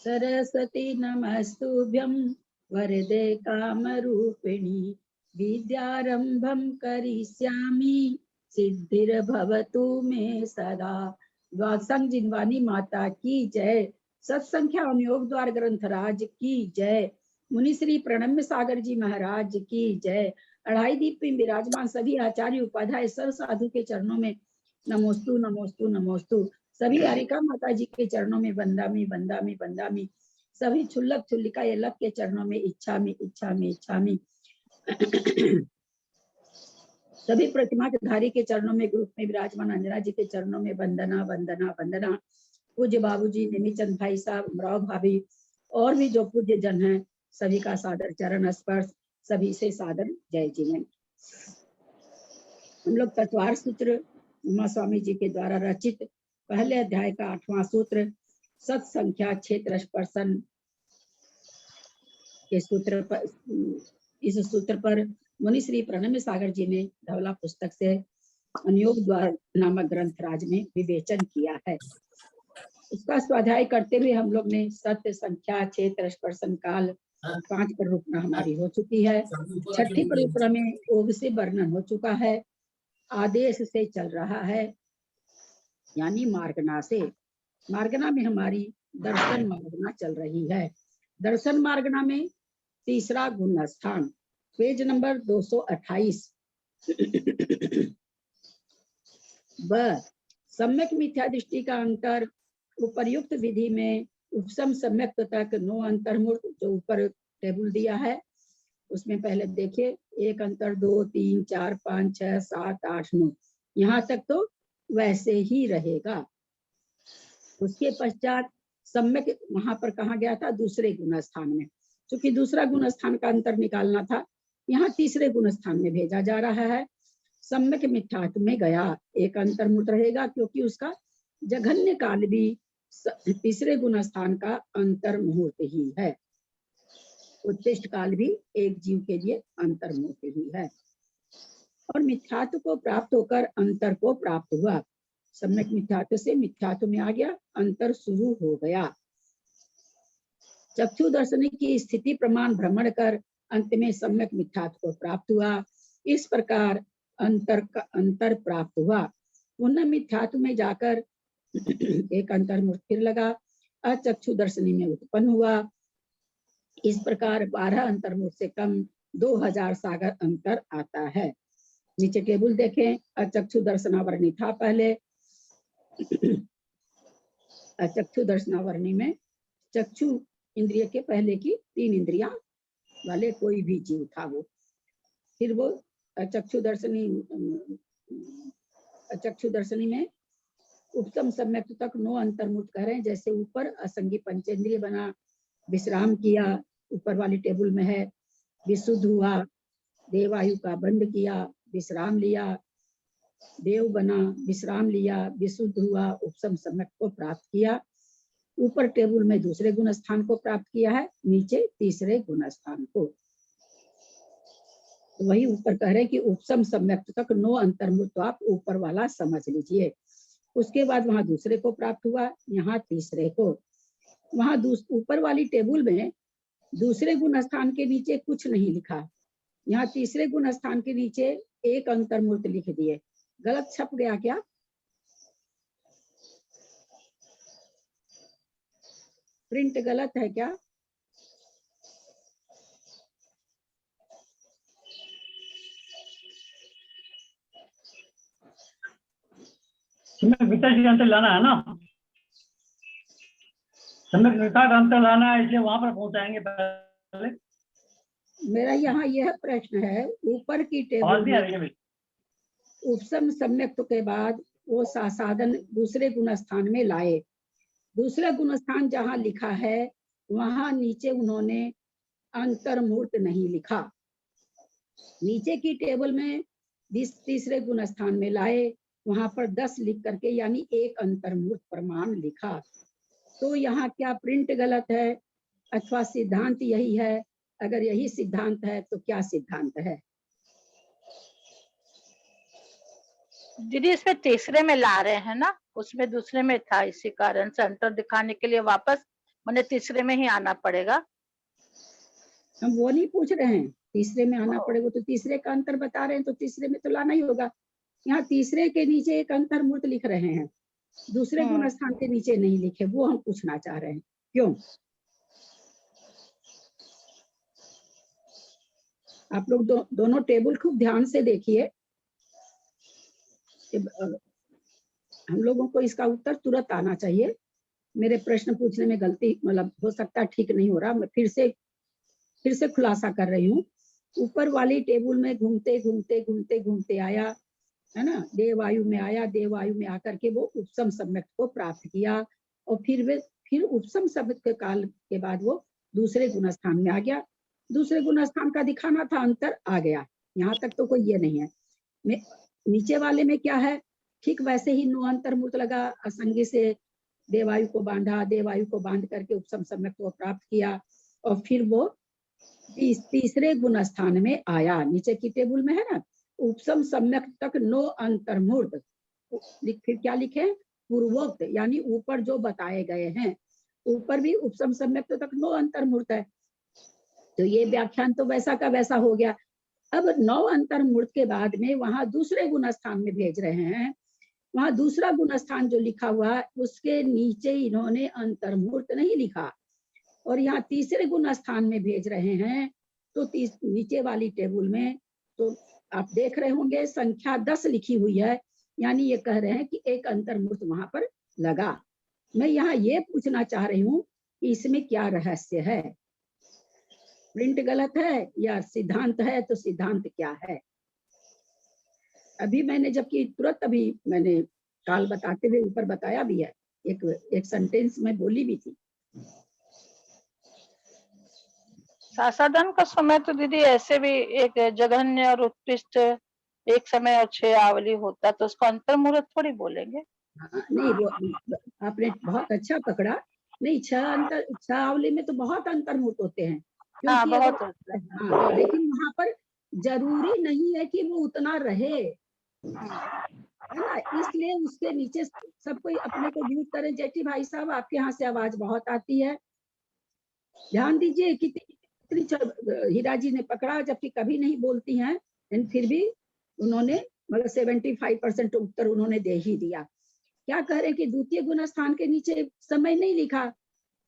सरस्वती नमस्तुभ्यं वरदे कामरूपिणी विद्यारंभं करिष्यामि सिद्धिर्भवतु मे सदा। द्वादशांग जिनवानी माता की जय। सत्संख्या योग द्वार ग्रंथराज की जय। मुनि श्री प्रणम्य सागर जी महाराज की जय। अढ़ाई दीप में विराजमान सभी आचार्य उपाध्याय सर्व साधु के चरणों में नमोस्तु नमोस्तु नमोस्तु। सभी हरिका माता जी के चरणों में बंदामी बंदामी बंदामी। सभी छुल्लक छुल्लिका यलक के चरणों में इच्छामी इच्छामी इच्छामी। सभी प्रतिमा के धारी के चरणों में ग्रुप में विराजमान अंजना जी के चरणों में वंदना वंदना वंदना। पूज्य बाबूजी, निमिचंद भाई साहब, राव भाभी और भी जो पूज्य जन हैं सभी का सादर चरण स्पर्श, सभी से सादर जय जीवन। हम लोग तत्वार सूत्र उमा स्वामी जी के द्वारा रचित पहले अध्याय का 8वां सूत्र सत्संख्या क्षेत्र स्पर्शन के सूत्र पर, इस सूत्र पर मुनि श्री प्रणम्य सागर जी ने धवला पुस्तक से अनुयोग द्वार नामक ग्रंथ राज में विवेचन किया है। उसका स्वाध्याय करते हुए हम लोग ने सत्य, संख्या, क्षेत्र, स्पर्शन, काल 5 प्ररूपणा हमारी हो चुकी है। 6ठी प्ररूपणा में योग से वर्णन हो चुका है। आदेश से चल रहा है यानी मार्गना से। मार्गना में हमारी दर्शन मार्गना चल रही है। दर्शन मार्गना में तीसरा गुण स्थान, पेज नंबर 228। सम्यक मिथ्या दृष्टि का अंतर उपर्युक्त विधि में उपसम सम्यक तक 9 अंतर्मूर्त जो ऊपर टेबल दिया है उसमें पहले देखिए 1 अंतर 2 3 4 5 6 7 8 9 यहाँ तक तो वैसे ही रहेगा। उसके पश्चात सम्यक वहां पर कहा गया था दूसरे गुण स्थान में, क्योंकि दूसरा गुण स्थान का अंतर निकालना था, यहाँ तीसरे गुण स्थान में भेजा जा रहा है। सम्यक मिथ्यात्व में गया 1 अंतर्मूर्त रहेगा क्योंकि उसका जघन्य काल भी तीसरे गुण स्थान का अंतर्मुहूर्त ही है। उत्तिष्ठ काल भी एक जीव के लिए अंतर्मुहूर्त ही है। और मिथ्यात्व को प्राप्त होकर अंतर को प्राप्त हुआ। सम्यक मिथ्यात्व से मिथ्यात्व में आ गया, अंतर शुरू हो गया। चक्षु दर्शन की स्थिति प्रमाण भ्रमण कर अंत में सम्यक मिथ्यात्व को प्राप्त हुआ। इस प्रकार अंतर प्राप्त हुआ। पुनः मिथ्यात्व में जाकर एक अंतर्मुहूर्त फिर लगा, अचक्षु दर्शनी में उत्पन्न हुआ। इस प्रकार 12 अंतर्मुहूर्त से कम 2000 सागर अंतर आता है। नीचे टेबल देखें, अचक्षु दर्शनावरणी था पहले। अचक्षु दर्शनावरणी में चक्षु इंद्रिय के पहले की 3 इंद्रियां वाले कोई भी जीव था वो। फिर वो अचक्षु दर्शनी में उपसम सम्यक तक 9 अंतर्मुहूर्त कह रहे हैं। जैसे ऊपर असंगी पंचेंद्रिय बना, विश्राम किया, ऊपर वाली टेबल में है। विशुद्ध हुआ, देवायु का बंद किया, विश्राम लिया, देव बना, विश्राम लिया, विशुद्ध हुआ, उपसम सम्यक को प्राप्त किया। ऊपर टेबल में दूसरे गुण स्थान को प्राप्त किया है, नीचे तीसरे गुण स्थान को। तो वही ऊपर कह रहे हैं कि उपसम सम्यक तक 9 अंतर्मुहूर्त आप ऊपर वाला समझ लीजिए। उसके बाद वहां दूसरे को प्राप्त हुआ, यहाँ तीसरे को। वहां ऊपर वाली टेबल में दूसरे गुण स्थान के नीचे कुछ नहीं लिखा, यहाँ तीसरे गुण स्थान के नीचे 1 अंतर्मुहूर्त लिख दिए। गलत छप गया क्या? प्रिंट गलत है क्या? अंतर लाना है ना, अंतर लाना है, इसलिए वहां पर पहुंचाएंगे पहले। मेरा यहाँ यह प्रश्न है, ऊपर की टेबल में उपसम सम्यक के बाद वो साधन दूसरे गुण स्थान में लाए। दूसरा गुण स्थान जहाँ लिखा है वहां नीचे उन्होंने अंतर्मुहूर्त नहीं लिखा। नीचे की टेबल में तीसरे गुण स्थान में लाए, वहां पर 10 लिख करके यानी 1 अंतर्मुहूर्त प्रमाण लिखा। तो यहाँ क्या प्रिंट गलत है अथवा सिद्धांत यही है? अगर यही सिद्धांत है तो क्या सिद्धांत है? दीदी इसमें तीसरे में ला रहे हैं ना, उसमें दूसरे में था, इसी कारण से अंतर दिखाने के लिए वापस मैंने तीसरे में ही आना पड़ेगा। हम वो नहीं पूछ रहे हैं, तीसरे में आना पड़ेगा तो तीसरे का अंतर बता रहे हैं, तो तीसरे में तो लाना ही होगा। यहाँ तीसरे के नीचे एक अंतर्मूर्त लिख रहे हैं, दूसरे गुण स्थान के नीचे नहीं लिखे, वो हम पूछना चाह रहे हैं, क्यों? आप लोग दोनों टेबल खूब ध्यान से देखिए। हम लोगों को इसका उत्तर तुरंत आना चाहिए। मेरे प्रश्न पूछने में गलती, मतलब हो सकता है ठीक नहीं हो रहा, मैं फिर से खुलासा कर रही हूँ। ऊपर वाली टेबल में घूमते घूमते घूमते घूमते आया, है ना, देवायु में आया, देवायु में आकर के वो उपसम सम्यक को प्राप्त किया, और फिर उपसम सम्यक के काल के बाद वो दूसरे गुणस्थान में आ गया। दूसरे गुणस्थान का दिखाना था, अंतर आ गया। यहाँ तक तो कोई ये नहीं है। नीचे वाले में क्या है, ठीक वैसे ही नो अंतर्मूर्त लगा, असंगी से देवायु को बांधा, देवायु को बांध करके उपसम सम्यक को प्राप्त किया, और फिर वो तीसरे गुणस्थान में आया। नीचे की टेबल में है ना, उपसम सम्यक तक नो अंतर्मूर्त, फिर क्या लिखे, पूर्वोक्त, यानी ऊपर जो बताए गए हैं, ऊपर भी उपसम सम्यक तक नो अंतर्मूर्त है, तो ये व्याख्यान तो वैसा का वैसा हो गया। अब नौ अंतर्मूर्त के बाद में वहां दूसरे गुणस्थान में भेज रहे हैं, वहां दूसरा गुणस्थान जो लिखा हुआ है उसके नीचे इन्होंने अंतर्मूर्त नहीं लिखा, और यहाँ तीसरे गुणस्थान में भेज रहे हैं। तो नीचे वाली टेबल में तो आप देख रहे होंगे संख्या 10 लिखी हुई है, यानी ये कह रहे हैं कि एक अंतर्मूर्त वहां पर लगा। मैं यहाँ ये पूछना चाह रही हूँ कि इसमें क्या रहस्य है, प्रिंट गलत है या सिद्धांत है, तो सिद्धांत क्या है? अभी मैंने जबकि तुरंत अभी मैंने काल बताते हुए ऊपर बताया भी है, एक सेंटेंस में बोली भी थी। सासाधन का समय तो दीदी ऐसे भी एक जघन्य और उत्कृष्ट एक समय और 6 आवली होता, तो उसको अंतर्मुहूर्त थोड़ी बोलेंगे। नहीं, वो आपने बहुत अच्छा पकड़ा। नहीं, 6 आवली में तो बहुत अंतर्मुहूर्त होते हैं, क्योंकि बहुत हाँ, लेकिन वहां पर जरूरी नहीं है कि वो उतना रहे, है ना, इसलिए उसके नीचे सब कोई अपने को म्यूट करें। जेठी भाई साहब, आपके यहाँ से आवाज बहुत आती है, ध्यान दीजिए। कितनी हीरा जी ने पकड़ा, जबकि कभी नहीं बोलती हैं, लेकिन फिर भी उन्होंने मतलब 75% उत्तर उन्होंने दे ही दिया। क्या कह रहे कि द्वितीय गुण स्थान के नीचे समय नहीं लिखा,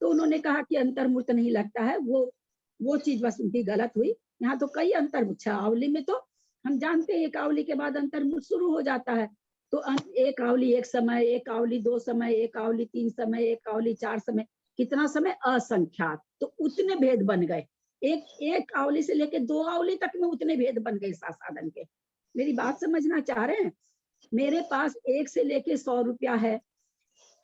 तो उन्होंने कहा कि अंतर्मूर्त नहीं लगता है, वो चीज बस उनकी गलत हुई। यहाँ तो कई अंतर्मूर्त, आवली में तो हम जानते हैं एक आवली के बाद अंतर्मूर्त शुरू हो जाता है, तो एक आवली एक समय, एक आवली 2 समय, एक आवली 3 समय, एक आवली 4 समय, कितना समय, असंख्यात। तो उतने भेद बन गए, एक आवली से लेके 2 आवली तक में उतने भेद बन गए साधन के। मेरी बात समझना चाह रहे हैं? मेरे पास 1 से लेके 100 रुपया है,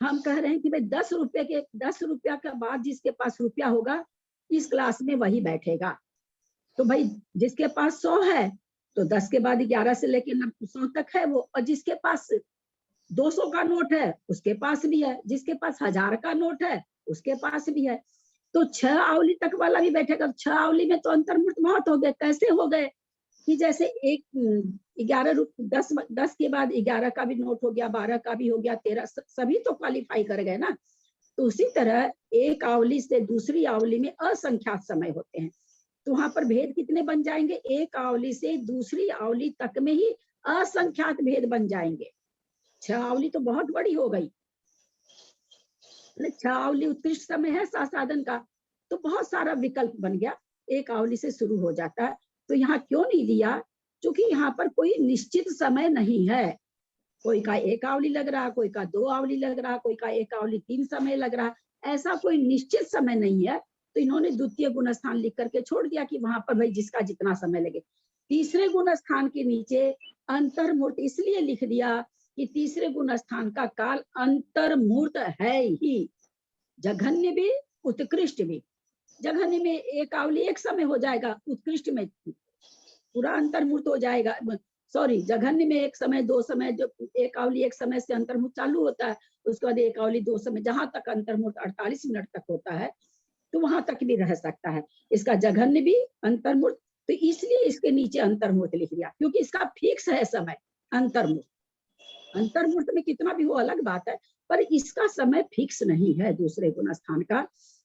हम कह रहे हैं कि भाई 10 रुपया के बाद जिसके पास रुपया होगा इस क्लास में वही बैठेगा। तो भाई जिसके पास 100 है तो 10 के बाद 11 से लेके 100 तक है वो, और जिसके पास 200 का नोट है उसके पास भी है, जिसके पास 1000 का नोट है उसके पास भी है। तो 6 आवली तक वाला भी बैठेगा। 6 आवली में तो अंतर्मूर्त बहुत हो गए। कैसे हो गए कि जैसे एक 10 के बाद 11 का भी नोट हो गया, 12 का भी हो गया, 13, सभी तो क्वालिफाई कर गए ना। तो उसी तरह एक आवली से दूसरी आवली में असंख्यात समय होते हैं, तो वहां पर भेद कितने बन जाएंगे, एक आवली से दूसरी आवली तक में ही असंख्यात भेद बन जाएंगे। 6 आवली तो बहुत बड़ी हो गई, 6 आवली उत्कृष्ट समय है साधन का, तो बहुत सारा विकल्प बन गया, एक आवली से शुरू हो जाता है। तो यहाँ क्यों नहीं दिया, क्योंकि यहाँ पर कोई निश्चित समय नहीं है। कोई का 1 आवली लग रहा, कोई का 2 आवली लग रहा, कोई का 1 आवली 3 समय लग रहा, ऐसा कोई निश्चित समय नहीं है। तो इन्होंने द्वितीय गुण स्थान लिख करके छोड़ दिया कि वहां पर भाई जिसका जितना समय लगे। तीसरे गुण स्थान के नीचे अंतर्मूर्त इसलिए लिख दिया कि तीसरे गुण स्थान का काल अंतर्मूर्त है ही, जघन्य भी उत्कृष्ट भी। जघन्य में 1 आवली 1 समय हो जाएगा, उत्कृष्ट में पूरा अंतर्मूर्त हो जाएगा। सॉरी, जघन्य में 1 समय 2 समय, जो 1 आवली 1 समय से अंतर्मूर्त चालू होता है, उसके बाद 1 आवली 2 समय, जहां तक अंतर्मूर्त 48 मिनट तक होता है, तो वहां तक भी रह सकता है। इसका जघन्य भी अंतर्मूर्त, तो इसलिए इसके नीचे अंतर्मूर्त लिख दिया, क्योंकि इसका फिक्स है समय अंतर्मूर्त। अंतर्मूर्त में कितना भी हो अलग बात है, पर इसका समय फिक्स नहीं है दूसरे गुण स्थान का।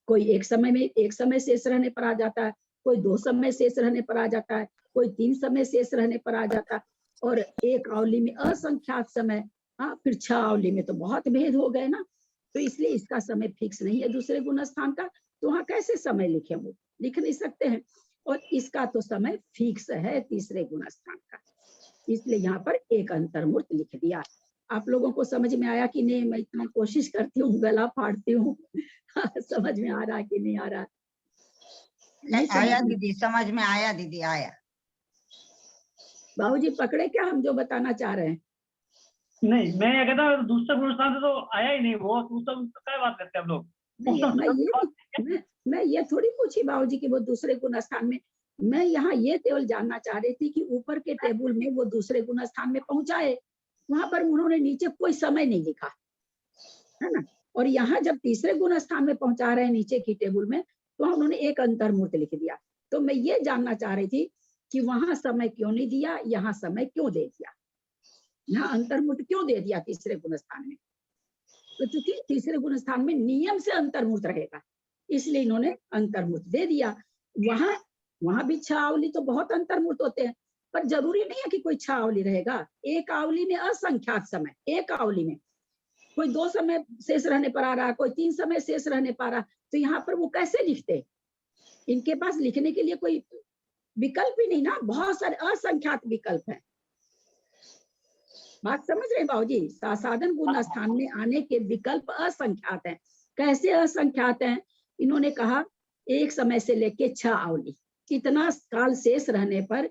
कोई एक समय शेष रहने पर आ जाता है, कोई 2 समय शेष रहने पर आ जाता है, कोई 3 समय शेष रहने पर आ जाता है, और एक आवली में असंख्यात समय। हाँ, फिर 6 आवली में तो बहुत भेद हो गए ना, तो इसलिए इसका समय फिक्स नहीं है दूसरे गुण स्थान का, तो वहां कैसे समय लिखे? वो लिख नहीं सकते हैं। और इसका तो समय फिक्स है तीसरे गुण स्थान का, इसलिए यहाँ पर एक अंतर्मूर्त लिख दिया। आप लोगों को समझ में आया कि नहीं? मैं इतना कोशिश करती हूँ, गला फाड़ती हूँ समझ में आ रहा कि नहीं आ रहा? नहीं आया दीदी, समझ में आया दीदी, आया। बाबूजी पकड़े क्या हम जो बताना चाह रहे हैं? नहीं, मैं ये कहता हूँ दूसरे गुण स्थान से तो आया ही नहीं वो, तो क्या बात करते हैं हम लोग? मैं ये थोड़ी पूछी बाबूजी कि वो दूसरे गुण स्थान में, मैं यहाँ ये केवल जानना चाह रही थी कि ऊपर के टेबल में वो दूसरे गुण स्थान में पहुंचाए, वहां पर उन्होंने नीचे कोई समय नहीं लिखा है ना, और यहाँ जब तीसरे गुण स्थान में पहुंचा रहे हैं नीचे की टेबल में, तो उन्होंने एक अंतर्मूर्त लिख दिया। तो मैं ये जानना चाह रही थी कि वहां समय क्यों नहीं दिया, यहाँ समय क्यों दे दिया, यहाँ अंतर्मूर्त क्यों दे दिया तीसरे गुण स्थान में? तो चूंकि तीसरे गुण स्थान में नियम से अंतर्मूर्त रहेगा, इसलिए इन्होंने अंतर्मूर्त दे दिया। वहां भी 6 आवली तो बहुत अंतर्मूर्त होते हैं, पर जरूरी नहीं है कि कोई 6 आवली रहेगा। एक आवली में असंख्यात समय, एक आवली में कोई 2 समय शेष रहने पर आ रहा, कोई 3 समय शेष रहने पर आ रहा, तो यहाँ पर वो कैसे लिखते? इनके पास लिखने के लिए कोई विकल्प ही नहीं ना, बहुत सारे असंख्यात विकल्प हैं। बात समझ रहे बाबूजी? सासाधन गुण स्थान में आने के विकल्प असंख्यात हैं। कैसे असंख्यात हैं? इन्होंने कहा एक समय से लेके 6 आवली, कितना काल शेष रहने पर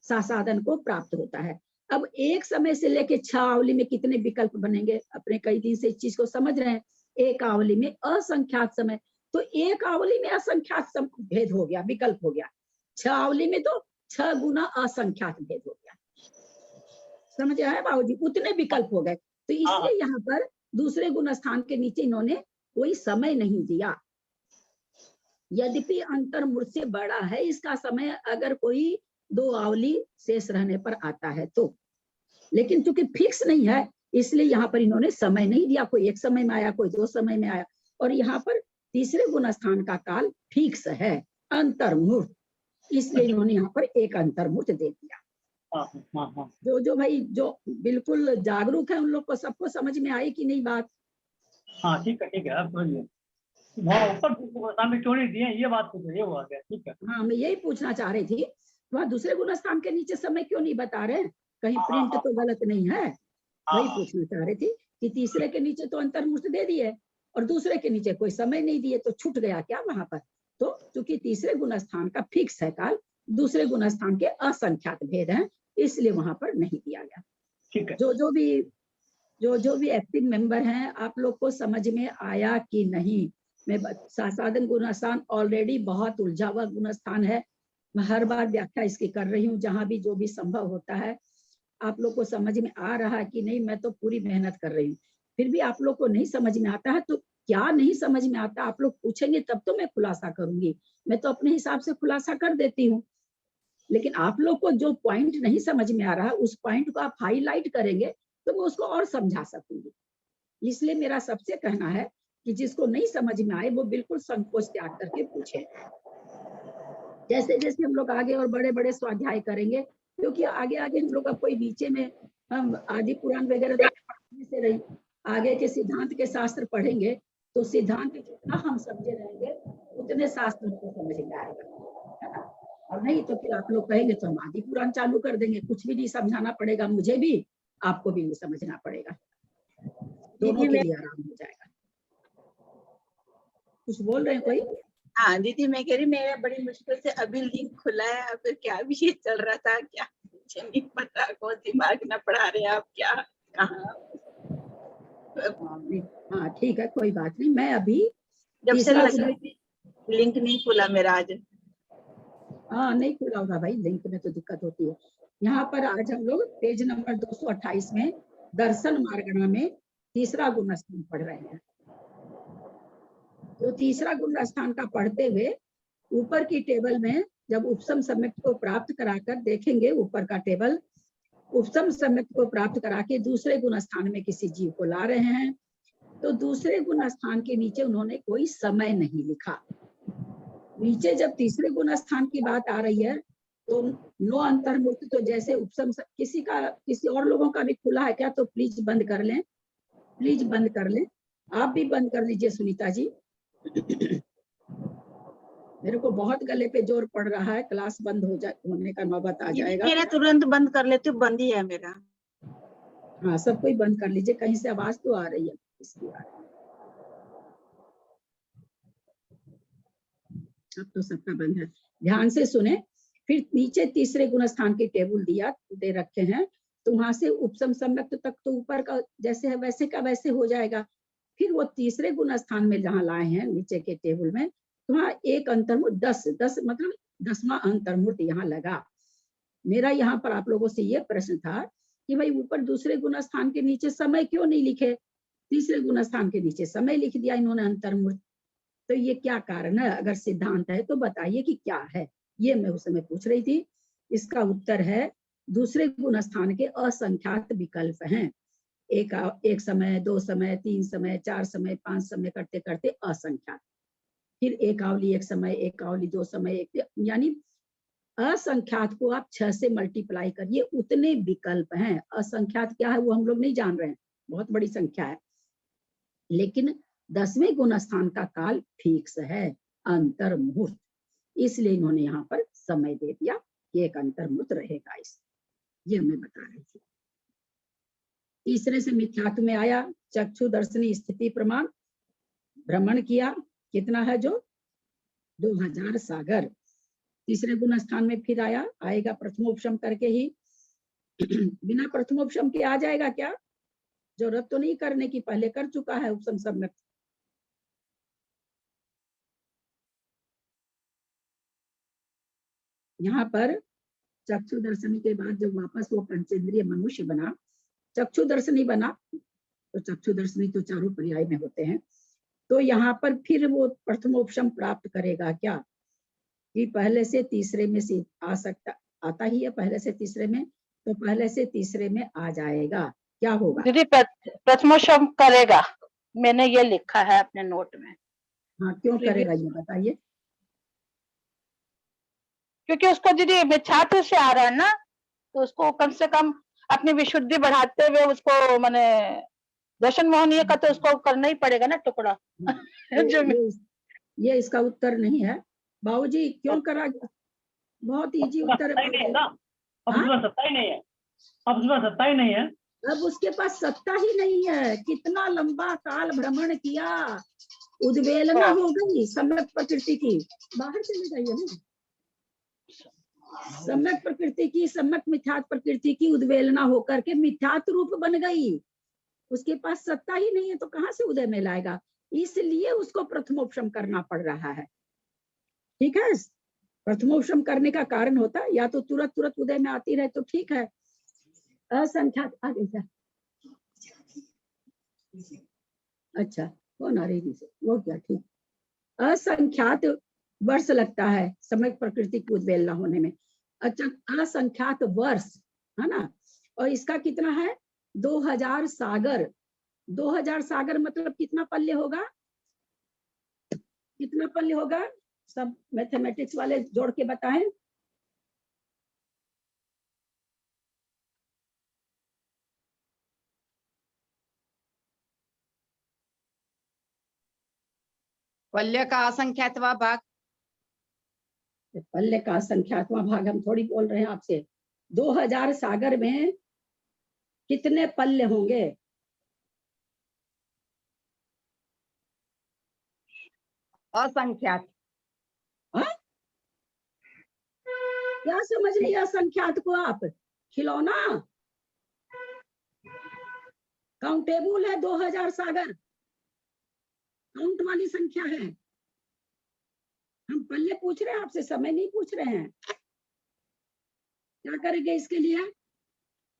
सासाधन को प्राप्त होता है। अब एक समय से लेके 6 आवली में कितने विकल्प बनेंगे? अपने कई दिन से इस चीज को समझ रहे हैं। एक आवली में असंख्यात समय, तो एक आवली में असंख्यात भेद हो गया, विकल्प हो गया। 6 आवली में तो 6 गुना असंख्यात भेद हो गया। समझ आया बाबूजी? उतने विकल्प हो गए, तो इसलिए यहाँ पर दूसरे गुण स्थान के नीचे इन्होंने कोई समय नहीं दिया। यद्यपि अंतर्मूर्त से बड़ा है इसका समय, अगर कोई 2 आवली शेष रहने पर आता है तो, लेकिन चूंकि फिक्स नहीं है इसलिए यहाँ पर इन्होंने समय नहीं दिया। कोई एक समय में आया, कोई 2 समय में आया, और यहाँ पर तीसरे गुण स्थान का काल फिक्स है, अंतर्मूर्त, इसलिए इन्होंने यहाँ पर एक अंतर्मूर्त दे दिया। जो भाई जो बिल्कुल जागरूक है उन लोग को सबको समझ में आई कि नहीं बात? हाँ ठीक है, आप बोलिए। वहाँ ऊपर में क्यों नहीं दिए, ये बात तो ये हुआ गया। ठीक है, हाँ मैं यही पूछना चाह रही थी, वहाँ दूसरे गुण स्थान के नीचे समय क्यों नहीं बता रहे? कहीं प्रिंट तो गलत नहीं है? वही पूछना चाह रही थी कि तीसरे के नीचे तो अंतर्मूर्त दे दिए और दूसरे के नीचे कोई समय नहीं दिए, तो छूट गया क्या वहां पर? तो चूंकि तीसरे गुण स्थान का फिक्स है काल, दूसरे गुण स्थान के असंख्यात भेद हैं, इसलिए वहां पर नहीं दिया गया। ठीक है। जो भी एक्टिव मेंबर हैं, आप लोग को समझ में आया कि नहीं? मैं सासाधन गुण स्थान ऑलरेडी बहुत उलझा हुआ गुण स्थान है, मैं हर बार व्याख्या इसकी कर रही हूँ, जहां भी जो भी संभव होता है। आप लोग को समझ में आ रहा है कि नहीं? मैं तो पूरी मेहनत कर रही हूँ, फिर भी आप लोग को नहीं समझ में आता है, तो क्या नहीं समझ में आता आप लोग पूछेंगे तब तो मैं खुलासा करूंगी। मैं तो अपने हिसाब से खुलासा कर देती हूँ, लेकिन आप लोग को जो पॉइंट नहीं समझ में आ रहा है उस पॉइंट को आप हाईलाइट करेंगे तो मैं उसको और समझा सकूंगी। इसलिए मेरा सबसे कहना है कि जिसको नहीं समझ में आए वो बिल्कुल संकोच त्याग करके पूछे। जैसे जैसे हम लोग आगे और बड़े बड़े स्वाध्याय करेंगे, क्योंकि आगे आगे हम लोग का कोई नीचे में हम आदि पुराण वगैरह से रही, आगे के सिद्धांत के शास्त्र पढ़ेंगे तो सिद्धांत जितना हम समझे रहेंगे उतने शास्त्र को समझ में आएगा, और नहीं तो फिर आप लोग कहेंगे तो हम आदि पुराण चालू कर देंगे, कुछ भी नहीं समझाना पड़ेगा, मुझे भी आपको भी नहीं समझना पड़ेगा, दोनों के लिए आराम हो जाएगा। कुछ बोल रहे हैं कोई? हाँ दीदी, मैं कह रही मेरा बड़ी मुश्किल से अभी लिंक खुला है, अब क्या विषय चल रहा था क्या मुझे नहीं पता, कौन दिमाग ना पढ़ा रहे आप क्या कहाँ। हाँ ठीक है, कोई बात नहीं। मैं अभी जब से लिंक नहीं खुला मेरा आज। हाँ नहीं खुला होगा भाई, लिंक में तो दिक्कत होती है। यहाँ पर आज हम लोग पेज नंबर 228 में दर्शन मार्गणा में तीसरा गुण स्थान पढ़ रहे हैं। तो तीसरा गुण स्थान का पढ़ते हुए ऊपर की टेबल में जब उपसम सम्यक को प्राप्त कराकर देखेंगे, ऊपर का टेबल उपसम सम्यक को प्राप्त करा के दूसरे गुण स्थान में किसी जीव को ला रहे हैं, तो दूसरे गुण स्थान के नीचे उन्होंने कोई समय नहीं लिखा। नीचे जब तीसरे गुण स्थान की बात आ रही है तो नो अंतर्मुक्त, तो जैसे उपसम, किसी और लोगों का भी खुला है क्या? तो प्लीज बंद कर लें, प्लीज बंद कर लें। आप भी बंद कर लीजिए सुनीता जी। मेरे को बहुत गले पे जोर पड़ रहा है, क्लास बंद होने का नौबत आ जाएगा। मेरा तुरंत बंद कर लेती हूँ, बंद ही है मेरा। हाँ, सब कोई बंद कर लीजिए, कहीं से आवाज तो आ रही है इसकी। अब तो सबका बंद है, ध्यान से सुने। फिर नीचे तीसरे गुण स्थान के टेबल दे रखे हैं, तो वहां से उपसम सम्यक्त तक तो ऊपर का जैसे है वैसे का वैसे हो जाएगा। फिर वो तीसरे गुण स्थान में जहाँ लाए हैं नीचे के टेबल में, तो वहाँ एक अंतर्मुक्त 10 मतलब 10वां अंतर्मुक्त यहाँ लगा। मेरा यहाँ पर आप लोगों से ये प्रश्न था कि भाई ऊपर दूसरे गुण स्थान के नीचे समय क्यों नहीं लिखे? तीसरे गुण स्थान के नीचे समय लिख दिया इन्होंने अंतर्मुक्त। तो ये क्या कारण है? अगर सिद्धांत है तो बताइए कि क्या है, ये मैं उस समय पूछ रही थी। इसका उत्तर है दूसरे गुण स्थान के असंख्यात विकल्प हैं। एक समय, 2 समय, 3 समय, 4 समय, 5 समय करते करते असंख्यात। फिर एक आवली 1 समय, एक आवली 2 समय, यानी असंख्यात को आप 6 से मल्टीप्लाई करिए, उतने विकल्प हैं। असंख्यात क्या है वो हम लोग नहीं जान रहे हैं, बहुत बड़ी संख्या है। लेकिन 10वें गुण स्थान का काल फिक्स है, अंतर्मुहूर्त, इसलिए इन्होंने यहाँ पर समय दे दिया कि एक अंतर्मुहूर्त रहेगा। इस ये मैं बता रही थी। तीसरे से मिथ्यात्व में आया, चक्षु दर्शनी स्थिति प्रमाण, भ्रमण किया, कितना है जो 2000 सागर। तीसरे गुण स्थान में फिर आएगा प्रथमोपशम करके ही। बिना प्रथमोपशम के आ जाएगा क्या? जरूरत तो नहीं करने की, पहले कर चुका है उपसम सम्यक। यहाँ पर चक्षु दर्शनी के बाद जब वापस वो पंचेंद्रिय मनुष्य बना, चक्षु दर्शनी बना, तो चक्षु दर्शनी तो चारों पर्याय में होते हैं, तो यहाँ पर फिर वो प्रथमोपशम प्राप्त करेगा क्या? कि पहले से तीसरे में से आता ही है, पहले से तीसरे में, तो पहले से तीसरे में आ जाएगा। क्या होगा दीदी? प्रथमोपशम करेगा, मैंने ये लिखा है अपने नोट में। हाँ, क्यों करेगा ये बताइए? क्योंकि उसको दीदी मिथ्यात्व से आ रहा है ना, तो उसको कम से कम अपनी विशुद्धि बढ़ाते हुए उसको माने दर्शन मोहनीय का तो उसको करना ही पड़ेगा ना टुकड़ा। तो ये इसका उत्तर नहीं है बाबूजी, क्यों करा? बहुत इजी उत्तर है। अब उसमें सत्ता ही नहीं है, अब उसमें सत्ता ही नहीं है। अब उसके पास सत्ता ही नहीं है। कितना लंबा काल भ्रमण किया, उद्वेलना हो गई सम्यक प्रकृति की। बाहर चले जाइए ना। सम्यक प्रकृति की, सम्यक मिथ्यात्व प्रकृति की उद्वेलना होकर के मिथ्यात्व रूप बन गई। उसके पास सत्ता ही नहीं है, तो कहाँ से उदय में लाएगा? इसलिए उसको प्रथमोपशम करना पड़ रहा है। ठीक है, प्रथमोपशम करने का कारण होता है या तो तुरंत उदय में आती रहे तो ठीक है। असंख्यात आ गई क्या? अच्छा, कौन आ रही है? वो क्या? ठीक, असंख्यात वर्ष लगता है समय प्रकृति की उद्वेलना होने में। अच्छा, असंख्यात वर्ष है ना, और इसका कितना है? 2000 सागर। 2000 सागर मतलब कितना पल्ले होगा? कितना पल्ले होगा? सब मैथमेटिक्स वाले जोड़ के बताएं। पल्य का असंख्यातवा भाग। पल्ले का असंख्यातवां भाग हम थोड़ी बोल रहे हैं आपसे। 2000 सागर में कितने पल्ले होंगे? असंख्यात। क्या समझ लिया असंख्यात को आप? खिलौना? काउंटेबल है 2000 सागर, काउंट वाली संख्या है। हम पल्ले पूछ रहे हैं आपसे, समय नहीं पूछ रहे हैं। क्या करेंगे इसके लिए?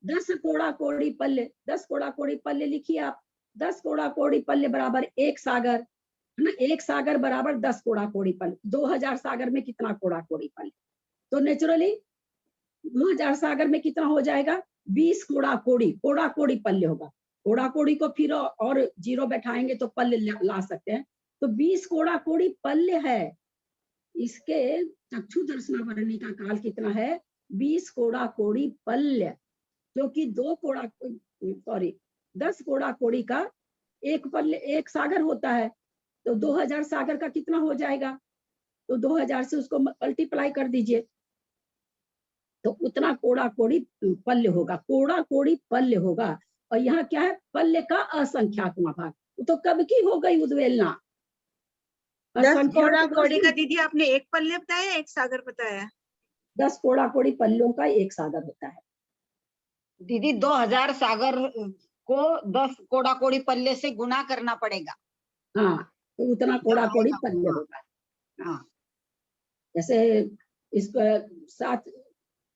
10 कोड़ा कोड़ी पल्ले, 10 कोड़ा कोड़ी पल्ले लिखिए आप। 10 कोड़ा कोड़ी पल्ले बराबर 1 सागर है ना, 1 सागर बराबर 10 कोड़ा कोड़ी पल्ले। 2000 सागर में कितना कोड़ा कोड़ी पल्ले? तो नेचुरली 2000 सागर में कितना हो जाएगा? 20 कोड़ा कोड़ी पल्ले होगा। कोड़ा कोड़ी को फिर और जीरो बैठाएंगे तो पल्ले ला सकते हैं। तो 20 कोड़ा कोड़ी पल्ले है। इसके चक्षु दर्शनावरणी का काल कितना है? 20 कोड़ा कोड़ी पल्य, क्योंकि 10 कोड़ा कोड़ी का एक पल्ले, एक सागर होता है। तो 2000 सागर का कितना हो जाएगा? तो 2000 से उसको मल्टीप्लाई कर दीजिए, तो उतना कोड़ा कोड़ी पल्य होगा, कोड़ा कोड़ी पल्य होगा। और यहाँ क्या है? पल्य का असंख्यात्मक भाग। तो कब की हो गई उद्वेलना? 10 कोड़ा कोड़ी का दीदी आपने एक पल्ले बताया, एक सागर बताया? 10 कोड़ा कोड़ी पल्यों का एक सागर होता है। दीदी 2000 सागर को 10 कोड़ा कोड़ी पल्ले से गुना करना पड़ेगा। हाँ, तो उतना कोड़ा कोड़ी पल्य होगा। हाँ, जैसे इस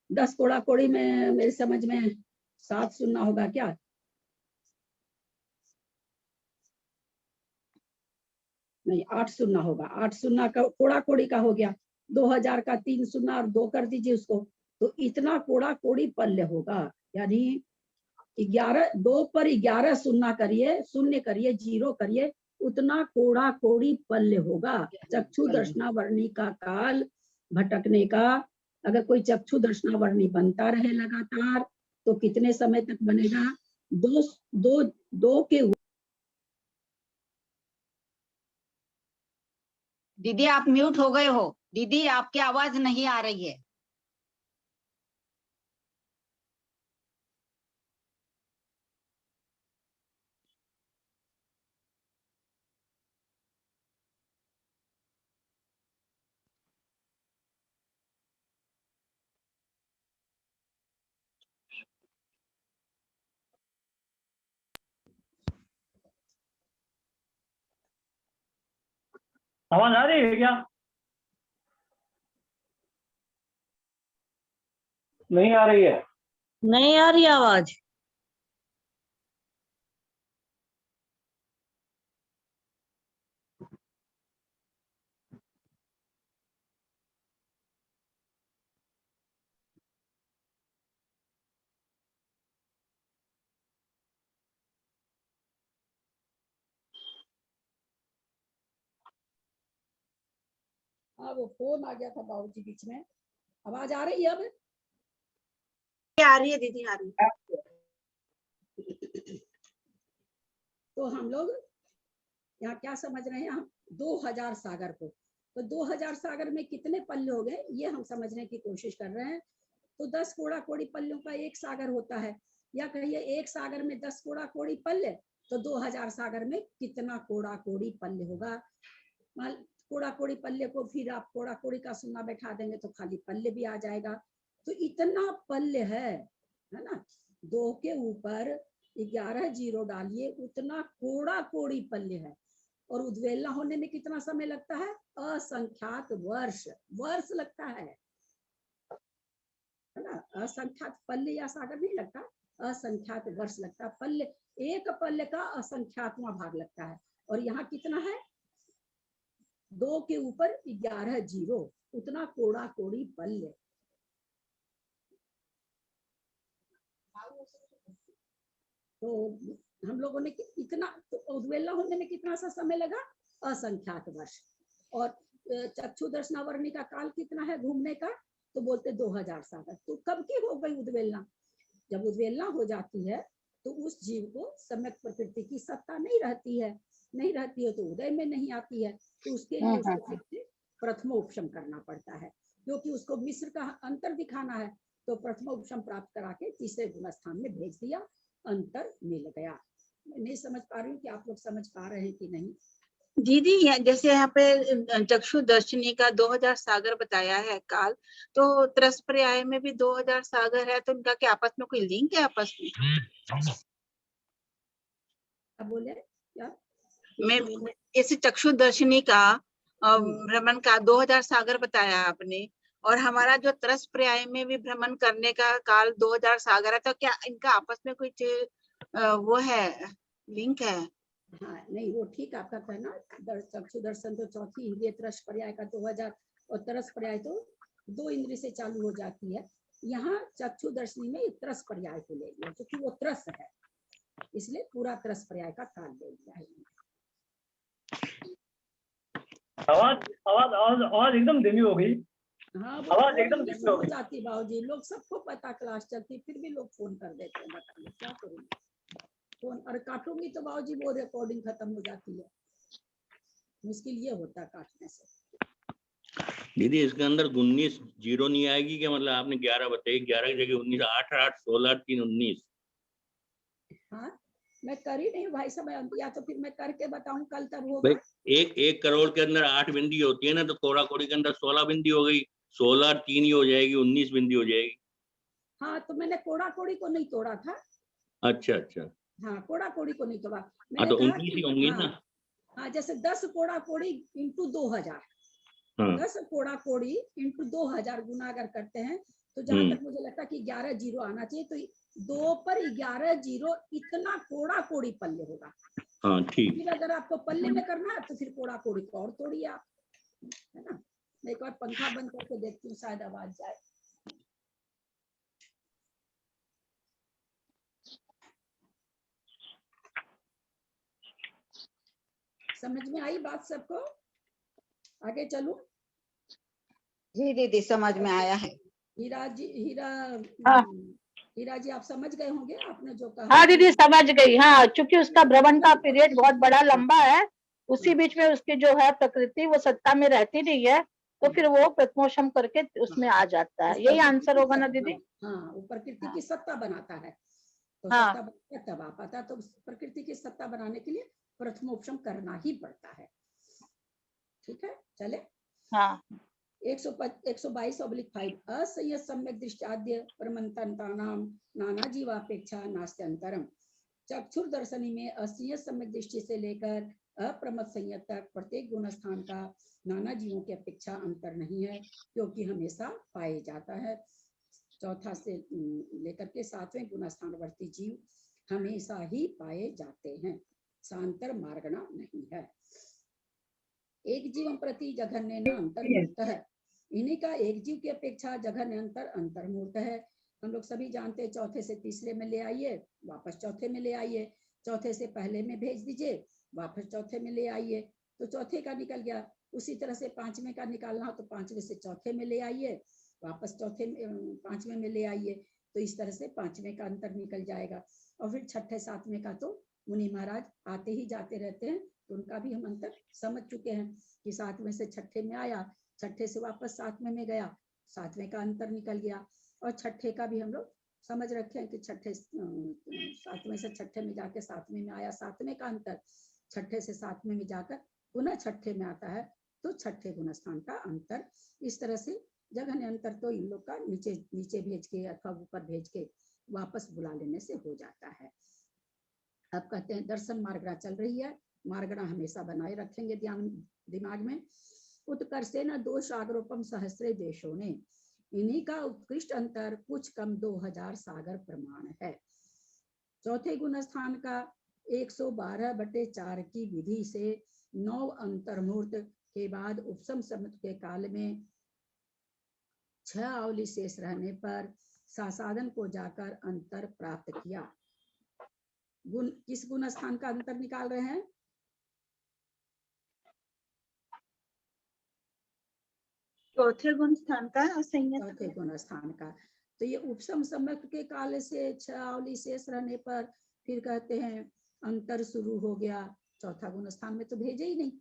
10 कोड़ा कोड़ी में मेरी समझ में 7 सुनना होगा क्या? नहीं, 8 सुनना होगा। 8 सुनना का कोड़ा कोड़ी का हो गया। 2000 का 3 सुनना और 2 कर दीजिए उसको, तो इतना कोड़ा कोड़ी पल्य होगा। यानी 11, 2 पर 11 सुनना करिए, शून्य करिए, जीरो करिए, उतना कोड़ा कोड़ी पल्य होगा। चक्षु दर्शनावरणी का काल भटकने का, अगर कोई चक्षु दर्शनावरणी बनता रहे लगातार तो कितने समय तक बनेगा? 2 के। दीदी आप म्यूट हो गए हो। दीदी आपकी आवाज नहीं आ रही है। आवाज आ रही है क्या? नहीं आ रही है। नहीं आ रही आवाज। हाँ, वो फोन आ गया था बाबूजी बीच में। आवाज आ रही है अब? आ रही है दीदी, आ रही है। तो हम लोग यहाँ क्या समझ रहे हैं? हम 2000 सागर को, तो 2000 सागर में कितने पल्ले हो गए ये हम समझने की कोशिश कर रहे हैं। तो 10 कोड़ा कोड़ी पल्लों का एक सागर होता है, या कहिए एक सागर में 10 कोड़ा कोड़ी पल्ले, तो 2000 सागर में कितना कोड़ा कोड़ी पल्ले होगा? कोड़ा कोड़ी पल्ले को फिर आप कोड़ा कोड़ी का सुन्ना बैठा देंगे तो खाली पल्ले भी आ जाएगा। तो इतना पल्ले है ना? 2 के ऊपर 11 जीरो डालिए, उतना कोड़ा कोड़ी पल्ले है। और उद्वेलना होने में कितना समय लगता है? असंख्यात वर्ष लगता है ना? असंख्यात पल्ले या सागर नहीं लगता, असंख्यात वर्ष लगता है। पल्ले, एक पल्ले का असंख्यातवां भाग लगता है। और यहाँ कितना है? 2 के ऊपर 11 जीरो, उतना कोड़ा कोड़ी पल्ले। तो हम लोगों ने इतना, तो उद्वेलना होने में कितना सा समय लगा? असंख्यात वर्ष। और चक्षु दर्शनावरणी का काल कितना है घूमने का? तो बोलते 2000 सागर। तो कब की हो गई उद्वेलना? जब उद्वेलना हो जाती है तो उस जीव को सम्यक प्रकृति की सत्ता नहीं रहती है, तो उदय में नहीं आती है। तो उसके लिए उसको प्रथमोपशम करना पड़ता है, क्योंकि उसको मिस्र का अंतर दिखाना है। तो प्रथमोपशम प्राप्त करा के तीसरे गुण स्थान में भेज दिया, अंतर मिल गया। मैं नहीं समझ पा रही हूँ कि आप लोग समझ पा रहे हैं कि नहीं। दीदी जैसे यहाँ पे चक्षु दर्शनी का 2000 सागर बताया है काल, तो त्रस पर्याय में भी 2000 सागर है, तो इनका क्या आपस में कोई लिंक है आपस में? अब बोले क्या? मैं इस चक्षु दर्शनी का भ्रमण का 2000 सागर बताया आपने, और हमारा जो त्रस पर्याय में भी भ्रमण करने का काल 2000 सागर है, तो क्या इनका आपस में कुछ वो है, लिंक है? हाँ, नहीं वो ठीक आपका कहना। चक्षु दर्शन तो चौथी इंद्रिय, त्रस पर्याय का 2000, और तरस पर्याय तो 2 इंद्रिय से चालू हो जाती है। यहाँ चक्षु दर्शनी में त्रस पर्याय को ले लिया, क्योंकि वो त्रस है। इसलिए पूरा तरस पर्याय का काल ले लिया है। आवाज आवाज आवाज आवाज एकदम धीमी हो गई। हाँ, वो आवाज फोन एकदम मिस धीमी हो हो गई। जाती बाबूजी, लोग सबको पता क्लास चलती, फिर भी लोग फोन कर देते हैं, बताइए क्या करूँगी। फोन और काटूंगी तो बाबूजी वो रिकॉर्डिंग खत्म हो जाती है, मुश्किल ये होता है काटने से। दीदी इसके अंदर 19 जीरो नहीं आएगी क्या? मतलब आपने 11 बताई, 11 की जगह 19, 8 8 16 3 19। हाँ, मैं कर ही नहीं भाई साहब, या तो फिर मैं करके बताऊं कल तब भाई होगा। एक करोड़ के अंदर 8 बिंदी होती है ना, तो कोड़ा कोड़ी के अंदर 16 बिंदी हो गई, 16 3 ही हो जाएगी, 19 बिंदी हो जाएगी। हाँ, तो मैंने कोड़ा कोड़ी को नहीं तोड़ा था। अच्छा अच्छा। हाँ, कोड़ा कोड़ी को नहीं तोड़ा, हाँ मैंने तो कहा 19 ही कि होंगी हाँ ना। हाँ, जैसे 10 कोड़ा कोड़ी इंटू 2000, हाँ 10 कोड़ा कोड़ी इंटू 2000 गुना अगर करते हैं तो जहां तक मुझे लगता है कि 11 जीरो आना चाहिए, तो 2 पर 11 जीरो इतना कोड़ा कोड़ी पल्ले होगा। हाँ ठीक। फिर अगर आपको पल्ले में करना है तो फिर कोड़ा कोड़ी को और तोड़िए आप, है ना। मैं एक बार पंखा बंद करके देखती हूँ, शायद आवाज जाए। समझ में आई बात सबको? आगे चलूं? जी दीदी समझ में आया है। हीरा जी, हाँ। हीरा जी, आप समझ गए होंगे आपने जो कहा। हाँ दीदी समझ गई। हाँ, चूंकि उसका भ्रमण का पीरियड बहुत बड़ा लंबा है, उसी बीच में उसकी जो है प्रकृति वो सत्ता में रहती नहीं है, तो फिर वो प्रथमोषम करके उसमें आ जाता है। यही आंसर होगा ना दीदी? हाँ, वो प्रकृति की सत्ता बनाता है, तो हाँ। सत्ता बनाता तब आ पाता, तो प्रकृति की सत्ता बनाने के लिए प्रथमोपशम करना ही पड़ता है। ठीक है, चले। हाँ 122/5 असंयत सम्यक दृष्टाद्य परमंतानां नाना जीवापेक्षा नास्त्यंतरम। चक्षुर्दर्शनी में असंयत सम्यक दृष्टि से लेकर अप्रमत संयत तक प्रत्येक गुण स्थान का नाना जीवों की अपेक्षा अंतर नहीं है, क्योंकि हमेशा पाए जाता है। चौथा से लेकर के 7वें गुण स्थानवर्ती जीव हमेशा ही पाए जाते हैं, सांतर मार्गणा नहीं है। एक जीवन प्रति जघन्य न अंतर्मूर्त है, इन्हीं का एक जीव की अपेक्षा जघन्य अंतर अंतर्मूर्त है। हम लोग सभी जानते हैं, चौथे से तीसरे में ले आइए, वापस चौथे में ले आइए, चौथे से पहले में भेज दीजिए, वापस चौथे में ले आइए, तो चौथे का निकल गया। उसी तरह से 5वें का निकालना हो तो 5वें से चौथे में ले आइए, वापस चौथे 5वें में ले आइए, तो इस तरह से 5वें का अंतर निकल जाएगा। और फिर 6ठे 7वें का तो मुनि महाराज आते ही जाते रहते हैं, तो उनका भी हम अंतर समझ चुके हैं कि 7वें से 6ठे में आया, 6ठे से वापस 7वें में गया, 7वें का अंतर निकल गया। और 6ठे का भी हम लोग समझ रखे हैं कि 7वें से 6ठे में जाके 7वें में आया, 7वें का अंतर 6ठे से 7वें में जाकर पुनः 6ठे में आता है, तो 6ठे गुण स्थान का अंतर। इस तरह से जघन्य अंतर तो इन लोग का नीचे नीचे भेज के अथवा ऊपर भेज के वापस बुला लेने से हो जाता है। अब कहते हैं दर्शन मार्गणा चल रही है, मार्गणा हमेशा बनाए रखेंगे ध्यान दिमाग में। उत्कर्षेण दोष आग्रोपम सहस्रे देशों ने, इन्हीं का उत्कृष्ट अंतर कुछ कम 2000 सागर प्रमाण है। चौथे गुण स्थान का 112/4 की विधि से 9 अंतर्मूर्त के बाद उपसम समुद्र के काल में 6 आवली शेष रहने पर सासाधन को जाकर अंतर प्राप्त किया। गुण किस गुण स्थान का अंतर निकाल रहे हैं? चौथे गुण स्थान का असंयत। चौथे गुण स्थान का, तो ये उपसम सम्यक के काल से 6 आवली शेष रहने पर फिर कहते हैं अंतर शुरू हो गया। चौथा गुण स्थान में तो भेजे ही नहीं,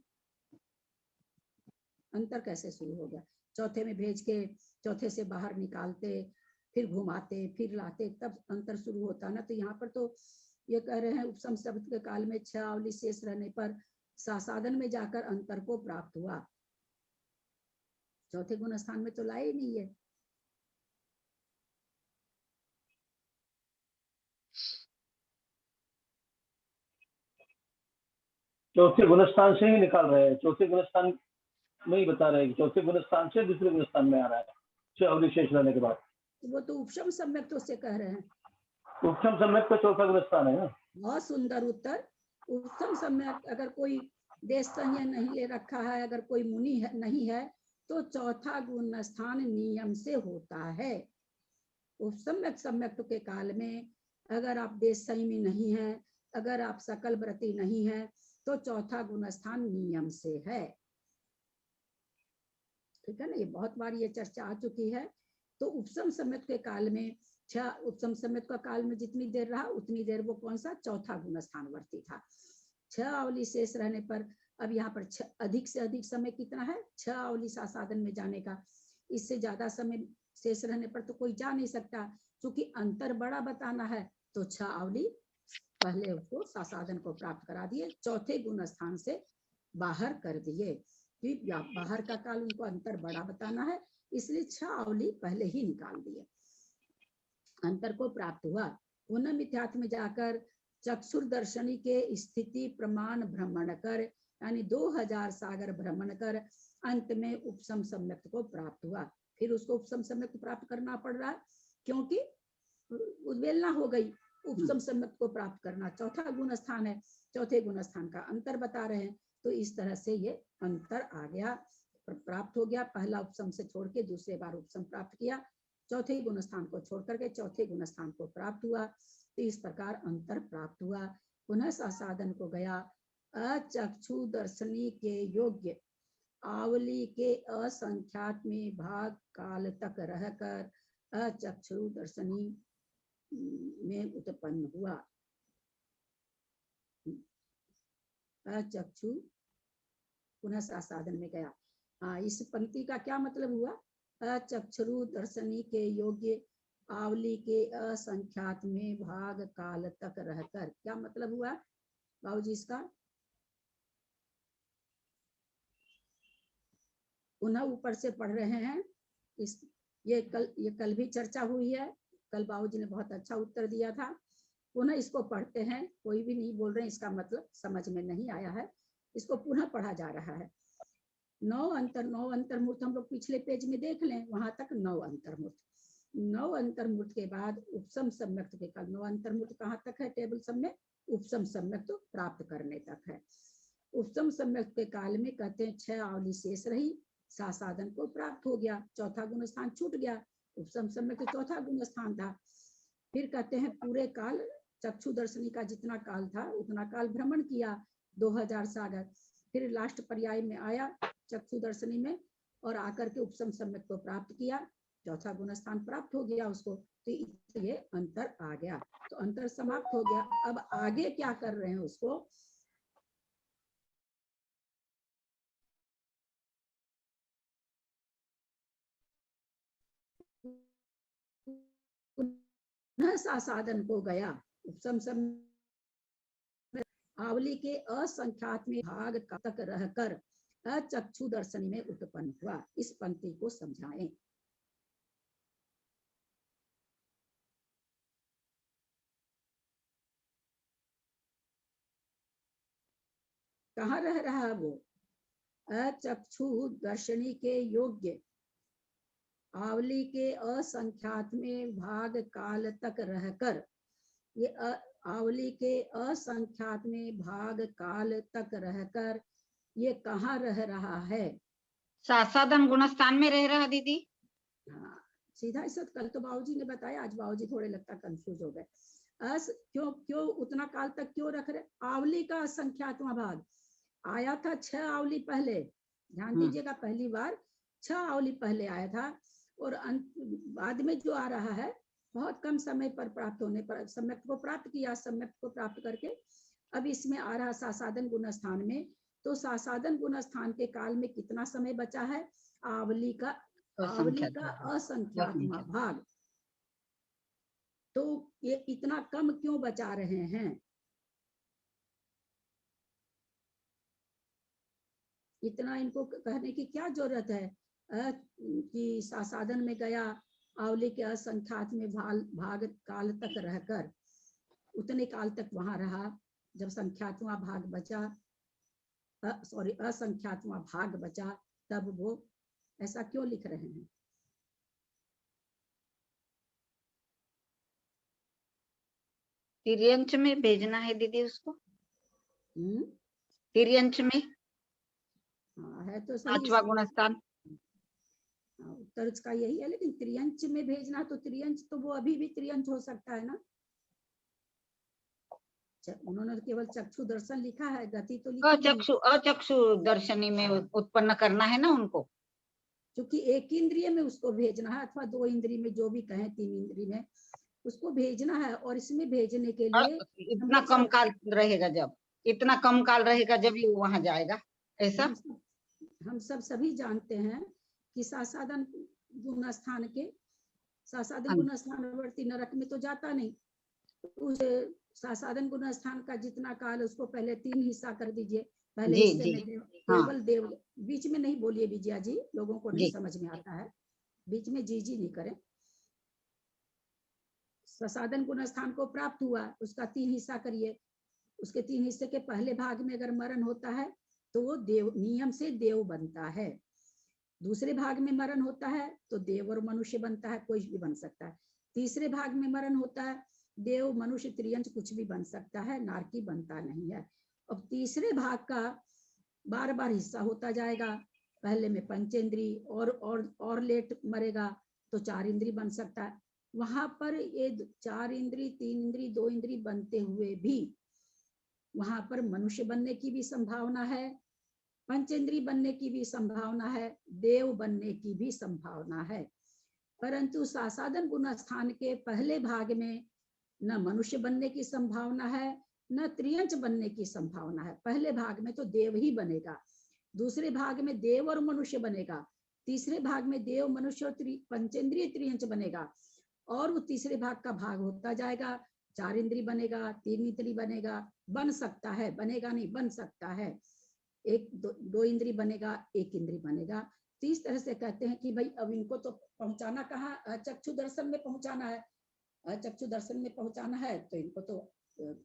अंतर कैसे शुरू हो गया? चौथे में भेज के चौथे से बाहर निकालते, फिर घुमाते, फिर लाते, तब अंतर शुरू होता ना। तो यहाँ पर तो ये कह रहे हैं उपसम शब्द के काल में 6 आवली शेष रहने पर सासाधन में जाकर अंतर को प्राप्त हुआ। चौथे गुण स्थान में तो लाए ही नहीं है। चौथे गुणस्थान से ही निकाल रहे हैं, चौथे गुणस्थान में ही बता रहे हैं कि चौथे गुणस्थान से दूसरे गुणस्थान में आ रहा है 6 अवधि शेष रहने के बाद। वो तो उपसम सम्यक तो उससे कह रहे हैं। उपसम सम्यक तो चौथा गुणस्थान है ना। बहुत सुंदर उत्तर। उत्तम सम्यक अगर कोई देश संयम नहीं ले रखा है, अगर कोई मुनि है, नहीं है, तो चौथा गुण स्थान नियम से होता है। उपसम्यक सम्यक के काल में अगर आप देश संयमी नहीं है, अगर आप सकल व्रती नहीं है, तो चौथा गुण स्थान नियम से है। ठीक है ना, ये बहुत बार ये चर्चा आ चुकी है। तो उपसम सम्यक के काल में उपसम सम्यक का काल में जितनी देर रहा उतनी देर वो कौन सा चौथा गुण स्थान वर्ती था। 6 अवली शेष रहने पर अब यहाँ पर अधिक से अधिक समय कितना है, 6 अवली सासाधन में जाने का। इससे ज्यादा समय शेष रहने पर तो कोई जा नहीं सकता, क्योंकि अंतर बड़ा बताना है। तो 6 अवली पहले उसको सासाधन को प्राप्त करा दिए, चौथे गुण स्थान से बाहर कर दिए। बाहर का काल उनको अंतर बड़ा बताना है, इसलिए 6 अवली पहले ही निकाल दिए। अंतर को प्राप्त हुआ। पुनः मिथ्यात्व में जाकर चक्षुर दर्शनी के स्थिति प्रमाण भ्रमण कर, यानी 2000 सागर भ्रमण कर अंत में उपसम सम्यक को प्राप्त हुआ। फिर उसको उपसम सम्यक प्राप्त करना पड़ रहा, क्योंकि उद्वेलना हो गई। उपसम सम्यक को प्राप्त करना चौथा गुण स्थान है, चौथे गुण स्थान का अंतर बता रहे हैं। तो इस तरह से ये अंतर आ गया, प्राप्त हो गया। पहला उपसम से छोड़ के दूसरे बार उपसम प्राप्त किया, चौथे गुण स्थान को छोड़ करके चौथे गुण स्थान को प्राप्त हुआ। तो इस प्रकार अंतर प्राप्त हुआ। पुनः सासाधन को गया, अचक्षु दर्शनी के योग्य आवली के असंख्यात में भाग काल तक रहकर अचक्षु दर्शनी में उत्पन्न हुआ। अचक्षु पुनः सासाधन में गया। हाँ, इस पंक्ति का क्या मतलब हुआ, अचक्षु दर्शनी के योग्य आवली के असंख्यात में भाग काल तक रहकर, क्या मतलब हुआ बाबूजी इसका? पुनः ऊपर से पढ़ रहे हैं। ये कल भी चर्चा हुई है, कल बाबूजी ने बहुत अच्छा उत्तर दिया था। पुनः इसको पढ़ते हैं, कोई भी नहीं बोल रहे इसका मतलब समझ में नहीं आया है, इसको पुनः पढ़ा जा रहा है। 9 अंतर्मूर्त हम लोग पिछले पेज में देख लें, वहां तक 9 अंतर्मूर्त। 9 अंतर्मूर्त के बाद उपसम सम्यक के काल, 9 अंतर्मूर्त कहाँ तक है टेबल सब में, उपसम सम्यक तो प्राप्त करने तक है। उपसम सम्यक के काल में कहते हैं 6 आवली शेष रही, सासाधन को प्राप्त हो गया, चौथा गुण स्थान छूट गया। उपसम सम्यक तो चौथा गुण स्थान था। फिर कहते हैं पूरे काल चक्षु दर्शनी का जितना काल था उतना काल भ्रमण किया, 2000 सागर। फिर लास्ट पर्याय में आया चक्षु दर्शनी में और आकर के उपसम सम्यक को प्राप्त किया, चौथा गुण स्थान प्राप्त हो गया उसको। तो ये अंतर आ गया, तो अंतर समाप्त हो गया। अब आगे क्या कर रहे हैं उसको, पुनः सासाधन को गया, उपसम सम्यक आवली के असंख्यात में भाग तक रहकर अचक्षु दर्शनी में उत्पन्न हुआ। इस पंक्ति को समझाएं। कहाँ रह रहा है वो, अचक्षु दर्शनी के योग्य आवली के असंख्यात में भाग काल तक रहकर, ये आवली के असंख्यात में भाग काल तक रहकर ये कहाँ रह रहा है, सासाधन गुण स्थान में रह रहा दीदी। हाँ, सीधा इस कल तो बाबूजी ने बताया, आज बाबूजी थोड़े लगता कंफ्यूज हो गए। क्यों उतना काल तक क्यों रख रहे, आवली का असंख्यातवां भाग आया था, 6 आवली पहले, ध्यान दीजिएगा, पहली बार 6 आवली पहले आया था, और बाद में जो आ रहा है बहुत कम समय पर प्राप्त होने पर सम्यक को प्राप्त किया, सम्यक को प्राप्त करके अब इसमें आ रहा सासाधन गुण स्थान में। तो सासाधन गुण स्थान के काल में कितना समय बचा है, आवली का असंख्यातवां भाग। तो ये इतना कम क्यों बचा रहे हैं, इतना इनको कहने की क्या जरूरत है कि सासाधन में गया, आवली के असंख्यात में भाग काल तक रहकर, उतने काल तक वहां रहा, जब संख्यातवां भाग बचा, असंख्यातवां भाग बचा, तब वो ऐसा क्यों लिख रहे हैं। तिर्यंच में भेजना है दीदी उसको, तिर्यंच में। हाँ, है तो सही, पांचवा गुण स्थान उत्तर का यही है, लेकिन त्रियंच में भेजना, तो त्रियंच तो वो अभी भी त्रियंच हो सकता है ना, उन्होंने तो केवल चक्षु दर्शन लिखा है, गति तो लिखी नहीं। अचक्षु दर्शनी में उत्पन्न करना है ना उनको, क्योंकि एक इंद्रिय में उसको भेजना है अथवा 2 इंद्रिय में, जो भी कहें 3 इंद्रिय में उसको भेजना है। और इसमें भेजने के लिए इतना कम काल रहेगा, जब इतना कम काल रहेगा जब ही वहां जाएगा, ऐसा। हम सब सभी जानते हैं कि सासादन गुण स्थान के, सासादन गुण स्थानवर्ती नरक में तो जाता नहीं। उस सासादन गुण स्थान का जितना काल, उसको पहले 3 हिस्सा कर दीजिए। पहले जी, हिस्से जी, में केवल देव, बीच में नहीं बोलिए विजया जी, लोगों को नहीं जी। समझ में आता है, बीच में जी जी नहीं करें। सासादन गुण स्थान को प्राप्त हुआ, उसका 3 हिस्सा करिए। उसके 3 हिस्से के पहले भाग में अगर मरण होता है तो वो देव, नियम से देव बनता है। दूसरे भाग में मरण होता है तो देव और मनुष्य बनता है, कोई भी बन सकता है। तीसरे भाग में मरण होता है, देव मनुष्य त्रियंच कुछ भी बन सकता है, नारकी बनता नहीं है। अब तीसरे भाग का बार बार हिस्सा होता जाएगा। पहले में पंचेंद्री और लेट मरेगा तो 4 इंद्री बन सकता है। वहां पर ये 4 इंद्री, 3 इंद्री, 2 इंद्री बनते हुए भी वहां पर मनुष्य बनने की भी संभावना है, पंचेंद्री बनने की भी संभावना है, देव बनने की भी संभावना है। परंतु सासादन गुण स्थान के पहले भाग में न मनुष्य बनने की संभावना है, न त्रियंच बनने की संभावना है। पहले भाग में तो देव ही बनेगा, दूसरे भाग में देव और मनुष्य बनेगा, तीसरे भाग में देव, मनुष्य और पंचेंद्रिय त्रियंच बनेगा। और वो तीसरे भाग का भाग होता जाएगा, 4 इंद्री बनेगा, 3 इंद्री बनेगा, बन सकता है, बनेगा नहीं, बन सकता है, 2 इंद्री बनेगा, 1 इंद्री बनेगा। तो इस तरह से कहते हैं कि भाई अब इनको तो पहुंचाना कहाँ, चक्षु दर्शन में पहुंचाना है। चक्षु दर्शन में पहुंचाना है तो इनको तो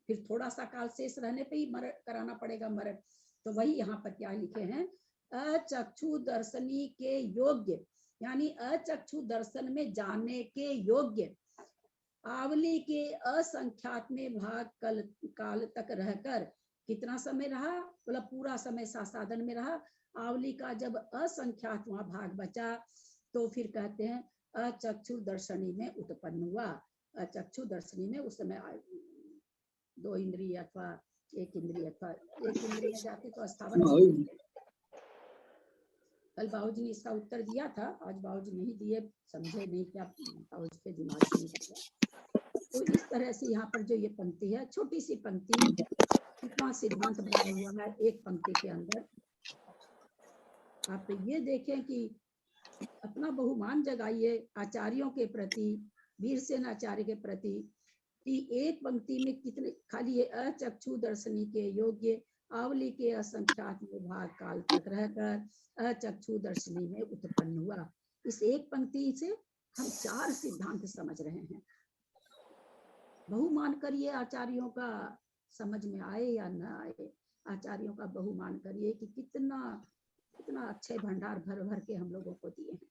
फिर थोड़ा सा काल शेष रहने पे ही मरण कराना पड़ेगा, मरण। तो वही यहाँ पर क्या लिखे हैं, अचक्षु दर्शनी के योग्य, यानी अचक्षु दर्शन में जाने के योग्य आवली के असंख्यात में भाग काल तक रहकर, कितना समय रहा, मतलब पूरा समय सासादन में रहा। आवली का जब असंख्यात वहां भाग बचा तो फिर कहते हैं अचक्षु दर्शनी में उत्पन्न हुआ। अचक्षु दर्शनी में उस समय 2 इंद्रिय अथवा 1 इंद्रिय अथवा 1 इंद्रिय में जाते तो स्थावर। कल बाबूजी ने इसका उत्तर दिया था, आज बाबूजी नहीं दिए, समझे नहीं, क्या बाबूजी के दिमाग से निकला। तो इस तरह से यहाँ पर जो ये पंक्ति है, छोटी सी पंक्ति, कितना सिद्धांत भरा हुआ है एक पंक्ति के अंदर। आप ये देखें कि अपना बहुमान जगाइए आचार्यों के प्रति, वीरसेन आचार्य के प्रति, कि एक पंक्ति में कितने खाली अचक्षु दर्शनी के योग्य आवली के असंख्यात विभाग काल तक रहकर अचक्षु दर्शनी में उत्पन्न हुआ। इस एक पंक्ति से हम 4 सिद्धांत समझ रहे हैं। बहुमान करिए आचार्यों का, समझ में आए या न आए, आचार्यों का बहुमान करिए कि कितना कितना अच्छे भंडार भर भर के हम लोगों को दिए हैं।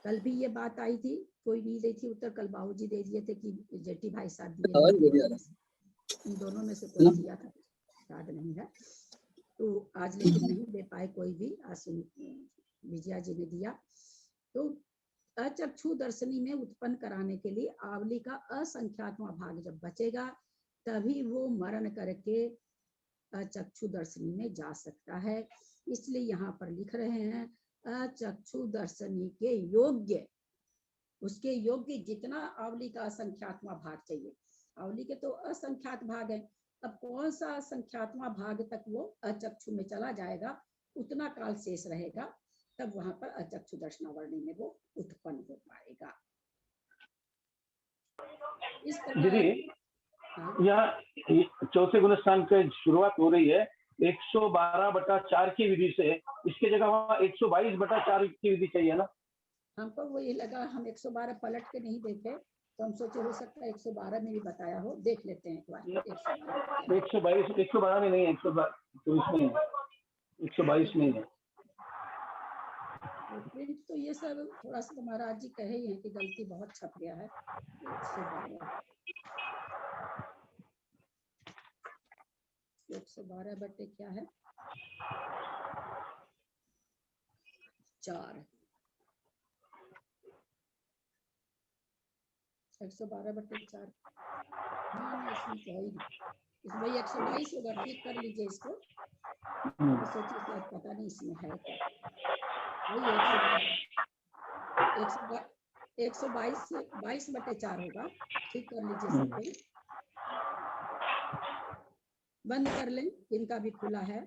कल भी ये बात आई थी, कोई नहीं दी थी उत्तर, कल बाबूजी दे दिए थे कि जेठी भाई साथ दिए, इन दोनों में से कोई दिया था, याद नहीं है। तो आज लेकिन नहीं दे पाए कोई भी, आज विजया जी ने दिया। तो अचक्षु दर्शनी में उत्पन्न कराने के लिए आवली का असंख्यातवां भाग जब बचेगा तभी वो मरण करके अचक्षु दर्शनी में जा सकता है। इसलिए यहाँ पर लिख रहे हैं अचक्षु दर्शनी के योग्य, उसके योग्य जितना आवली का असंख्यातवां भाग चाहिए। आवली के तो असंख्यात भाग है, अब कौन सा असंख्यातवां भाग तक वो अचक्षु में चला जाएगा, उतना काल शेष रहेगा, तब वहां पर अचक्षु दर्शनावरणी में वो उत्पन्न हो पाएगा। इस दीदी यहाँ चौथे गुणस्थान की शुरुआत हो रही है 112/4 की विधि से, इसके जगह वहाँ 122/4 की विधि चाहिए ना। हमको वो ये लगा, हम 112 पलट के नहीं देखे तो हम सोचे हो सकता है 112 में भी बताया हो, देख लेते हैं एक बार। 112 में नहीं है, 124 में है, 122 में है। प्रिंट तो ये सब थोड़ा सा महाराज जी कहे ही हैं कि गलती बहुत छप गया है। 112 बटे क्या है, 4। 112/4 ना इसमें तो है ही नहीं। इसमें 122 होगा, ठीक कर लीजिए इसको। मैं सोची शायद पता नहीं इसमें है क्या। वही 122/4 होगा, ठीक कर लीजिए सब कोई। बंद कर लें, इनका भी खुला है।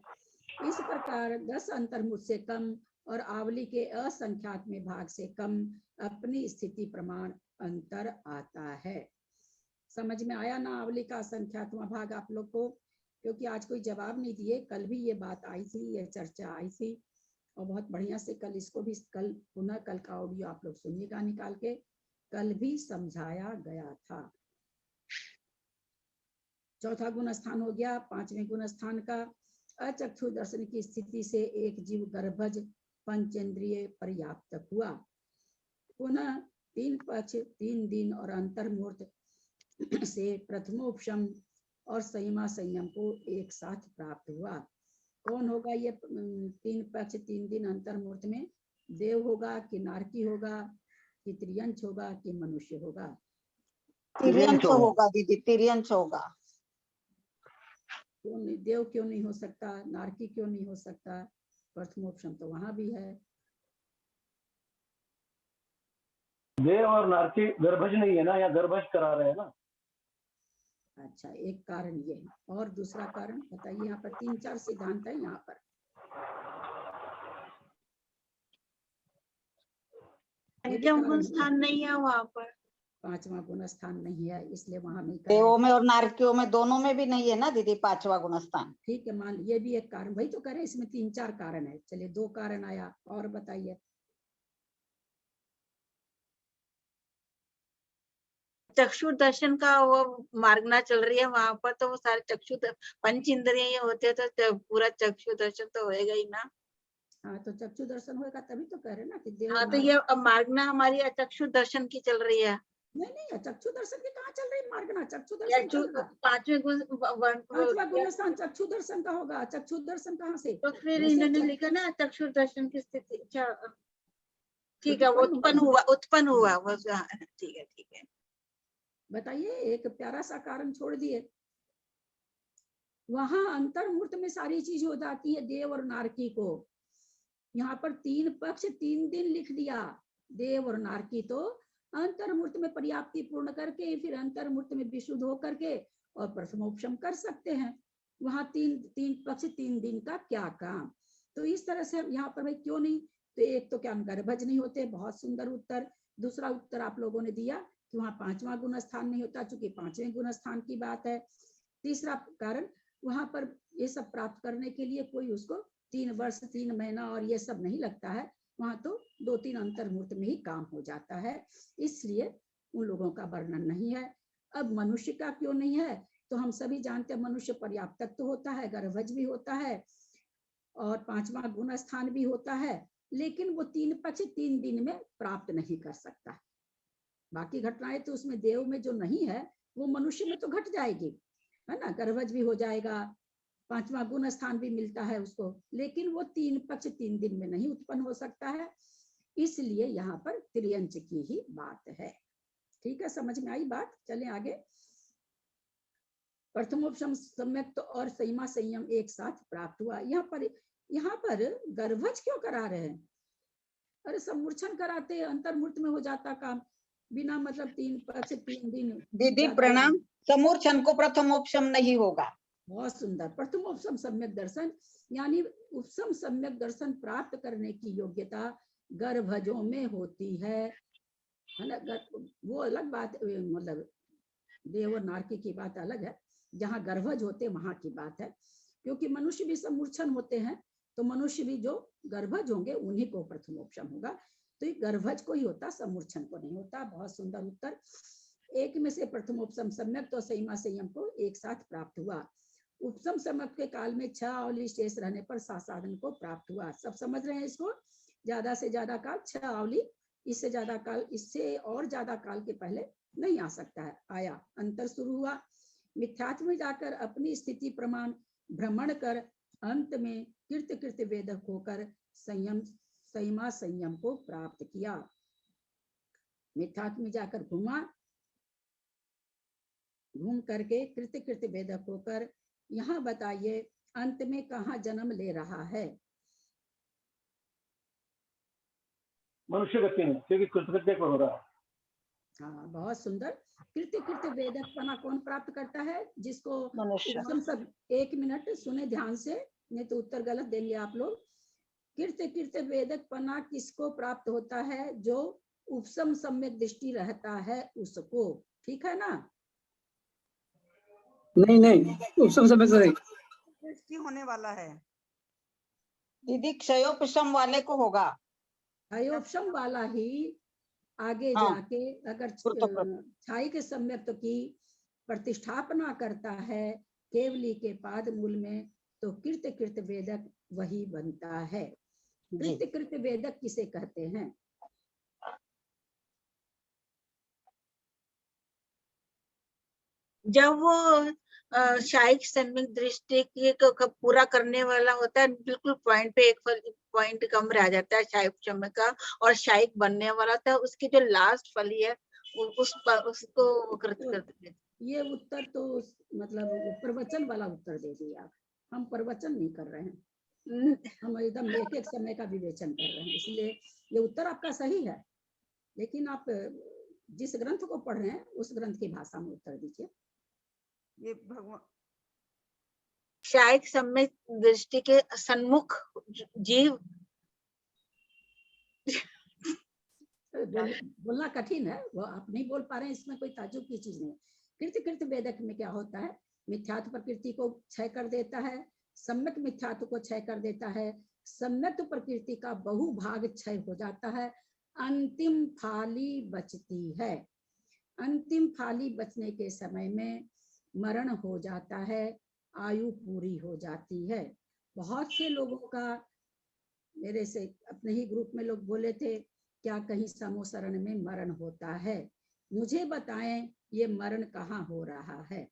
इस प्रकार 10 अंतर्मुख से कम और आवली के असंख्यात्मक भाग से कम अपनी स्थिति प्रमाण अंतर आता है। समझ में आया ना आवली का असंख्यात्मक भाग आप लोग को? क्योंकि आज कोई जवाब नहीं दिए, कल भी ये बात आई थी, ये चर्चा आई थी और बहुत बढ़िया से कल इसको भी कल का ऑडियो आप लोग सुनिएगा निकाल के, कल भी समझाया गया था। चौथा गुण स्थान हो गया। पांचवें गुण स्थान का अचक्षु दर्शन की स्थिति से एक जीव गर्भज पंचेंद्रिय पर्याप्त हुआ। पुनः 3 पक्ष 3 दिन और अंतर्मुहूर्त से प्रथमोपशम और संयमा संयम को एक साथ प्राप्त हुआ। कौन होगा ये 3 पक्ष 3 दिन अंतर्मुहूर्त में? देव होगा कि नारकी होगा कि त्रियंश होगा कि मनुष्य होगा? तिर्यंश होगा दीदी, तिर्यंश होगा। क्यों नहीं? देव क्यों नहीं हो सकता? नारकी क्यों नहीं हो सकता? प्रथमोपशम तो वहां भी है। देव और नारकी गर्भज नहीं है ना, या गर्भज करा रहे हैं ना। अच्छा, एक कारण ये है, और दूसरा कारण बताइए। यहाँ पर 3-4 सिद्धांत है। यहाँ पर पंचम गुण स्थान नहीं है वहाँ पर, 5वां गुण स्थान नहीं है, इसलिए वहां नहीं देवों कर। में और नारकियों में दोनों में भी नहीं है ना दीदी 5वां गुण स्थान। ठीक है, मान ये भी एक कारण, वही तो कह रहे हैं इसमें 3-4 कारण है। चलिए 2 कारण आया, और बताइए। चक्षु दर्शन का वो मार्गना चल रही है वहां पर, तो वो सारे पंच इंद्रिय होते हैं, तो पूरा चक्षु दर्शन तो होएगा ही ना। हाँ, तो चक्षु दर्शन होगा तभी तो कह रहे हैं ना कि देव हाँ, तो ये अब मार्गना हमारी चक्षु दर्शन की चल रही है। नहीं, चक्षु दर्शन की कहाँ चल रही है मार्गना? चक्षु या दर्शन चल रहा है। 5वें गुण 5वां गुण स्थान चक्षु दर्शन का होगा। चक्षु दर्शन कहाँ से? तो फिर वैसे इन्होंने लिखा ना चक्षु दर्शन की स्थिति। अच्छा, ठीक है, वो उत्पन्न उत्पन्न हुआ वो। ठीक है। बताइए, एक प्यारा सा कारण छोड़ दिए। वहां अंतर्मुहूर्त में सारी चीज हो जाती है देव और नारकी को। यहाँ पर 3 पक्ष 3 दिन लिख दिया। देव और नारकी तो अंतर्मुहूर्त में पर्याप्ति पूर्ण करके फिर अंतर्मुहूर्त में विशुद्ध होकर के और प्रथमोपशम कर सकते हैं। वहां 3 पक्ष 3 दिन का क्या काम? तो इस तरह से यहाँ पर भाई क्यों नहीं? तो एक तो क्या गर्भज नहीं होते, बहुत सुंदर उत्तर। दूसरा उत्तर आप लोगों ने दिया कि वहां 5वां गुण स्थान नहीं होता, चूंकि 5वें गुण स्थान की बात है। तीसरा कारण, वहां पर ये सब प्राप्त करने के लिए कोई उसको 3 वर्ष 3 महीना और ये सब नहीं लगता है। वहां तो 2-3 अंतर्मुहूर्त में ही काम हो जाता है, इसलिए उन लोगों का वर्णन नहीं है। अब मनुष्य का क्यों नहीं है? तो हम सभी जानते हैं मनुष्य पर्याप्त तो होता है, गर्भज भी होता है और 5वां गुण स्थान भी होता है, लेकिन वो 3 पक्ष 3 दिन में प्राप्त नहीं कर सकता। बाकी घटनाएं तो उसमें देव में जो नहीं है वो मनुष्य में तो घट जाएगी, है ना? गर्भज भी हो जाएगा, 5वां गुण स्थान भी मिलता है उसको, लेकिन वो 3 पक्ष 3 दिन में नहीं उत्पन्न हो सकता है। इसलिए यहाँ पर त्रियंच की ही बात है। ठीक है, समझ में आई बात? चलें आगे। प्रथमोपशम सम्यक्त और संयमा संयम एक साथ प्राप्त हुआ। यहाँ पर गर्भज क्यों करा रहे हैं? अरे समूर्छन कराते, अंतर्मुहूर्त में हो जाता काम, बिना मतलब 3 पक्ष 3 दिन। दीदी प्रणाम। समूर्छन को प्रथमोपशम नहीं होगा। बहुत सुंदर। प्रथमोपशम सम्यक दर्शन यानी उपशम सम्यक दर्शन प्राप्त करने की योग्यता गर्भजों में होती है ना? वो अलग बात, मतलब देव और नारकी की बात अलग है। जहाँ गर्भज होते वहां की बात है, क्योंकि मनुष्य भी समूर्छन होते हैं, तो मनुष्य भी जो गर्भज होंगे उन्हीं को प्रथमोपशम होगा। तो ये गर्भज को ही होता, समूर्छन को नहीं होता। बहुत सुंदर उत्तर। एक में से प्रथमोपशम सम्यक तो संयमा संयम को एक साथ प्राप्त हुआ। उपशम सम्यक के काल में 6 अवली शेष रहने पर साधन को प्राप्त हुआ। सब समझ रहे हैं इसको? ज्यादा से ज्यादा काल 6 अवली, इससे ज्यादा काल, इससे और ज्यादा काल के पहले नहीं आ सकता है। आया, अंतर शुरू हुआ। मिथ्यात्व में जाकर अपनी स्थिति प्रमाण भ्रमण कर अंत में कृत वेदक होकर संयमा संयम को प्राप्त किया। मिथ्यात्व में जाकर घुमा घूम करके कृत्य कृत्य वेदक होकर यहाँ बताइए अंत में कहाँ जन्म ले रहा है? मनुष्य गति में, क्योंकि कृतकृत्य को हो रहा है। हाँ, बहुत सुंदर। कृत्य कृत्य वेदक पना कौन प्राप्त करता है? जिसको मनुष्य। उपसम सब, एक मिनट सुने ध्यान से, नहीं तो उत्तर गलत देंगे आप लोग। कृत्य कृत्य वेदक पना किसको प्राप्त होता है? जो उपसम सम्यक दृष्टि रहता है उसको, ठीक है ना? नहीं, उपसम सम्यक से दृष्टि होने वाला है दीदी, क्षयोपशम वाले को होगा। क्षयोपशम वाला ही आगे हाँ। जाके अगर कृतकृत्य। छाई के सम्यक की प्रतिष्ठापना करता है केवली के पाद मूल में, तो कृत्य कृत्य वेदक वही बनता है। कृत्य कृत्य वेदक किसे कहते हैं? जब वो शायिक सम्यक दृष्टि को पूरा करने वाला होता है, बिल्कुल पॉइंट पे एक पॉइंट कम रह जाता है शायिक सम्यक का, और शायिक बनने वाला होता है, उसकी जो लास्ट फली है उसको कृत्य करते। ये उत्तर तो मतलब प्रवचन वाला उत्तर दे दिया। हम प्रवचन नहीं कर रहे हैं, हम एकदम एक एक समय का विवेचन कर रहे हैं, इसलिए ये उत्तर आपका सही है। लेकिन आप जिस ग्रंथ को पढ़ रहे हैं उस ग्रंथ की भाषा में उत्तर दीजिए। ये भगवान शायिक सम्यक दृष्टि के सन्मुख जीव बोलना कठिन है, वो आप नहीं बोल पा रहे हैं, इसमें कोई ताज्जुब की चीज नहीं। कृत्य कृत्य वेदक में क्या होता है? मिथ्यात्व प्रकृति को क्षय कर देता है, सम्यक मिथ्यात्व को क्षय कर देता है, सम्यक प्रकृति का बहुभाग क्षय हो जाता है, अंतिम फाली बचती है। अंतिम फाली बचने के समय में मरण हो जाता है, आयु पूरी हो जाती है। बहुत से लोगों का, मेरे से अपने ही ग्रुप में लोग बोले थे, क्या कहीं समोसरण में मरण होता है? मुझे बताएं ये मरण कहाँ हो रहा है?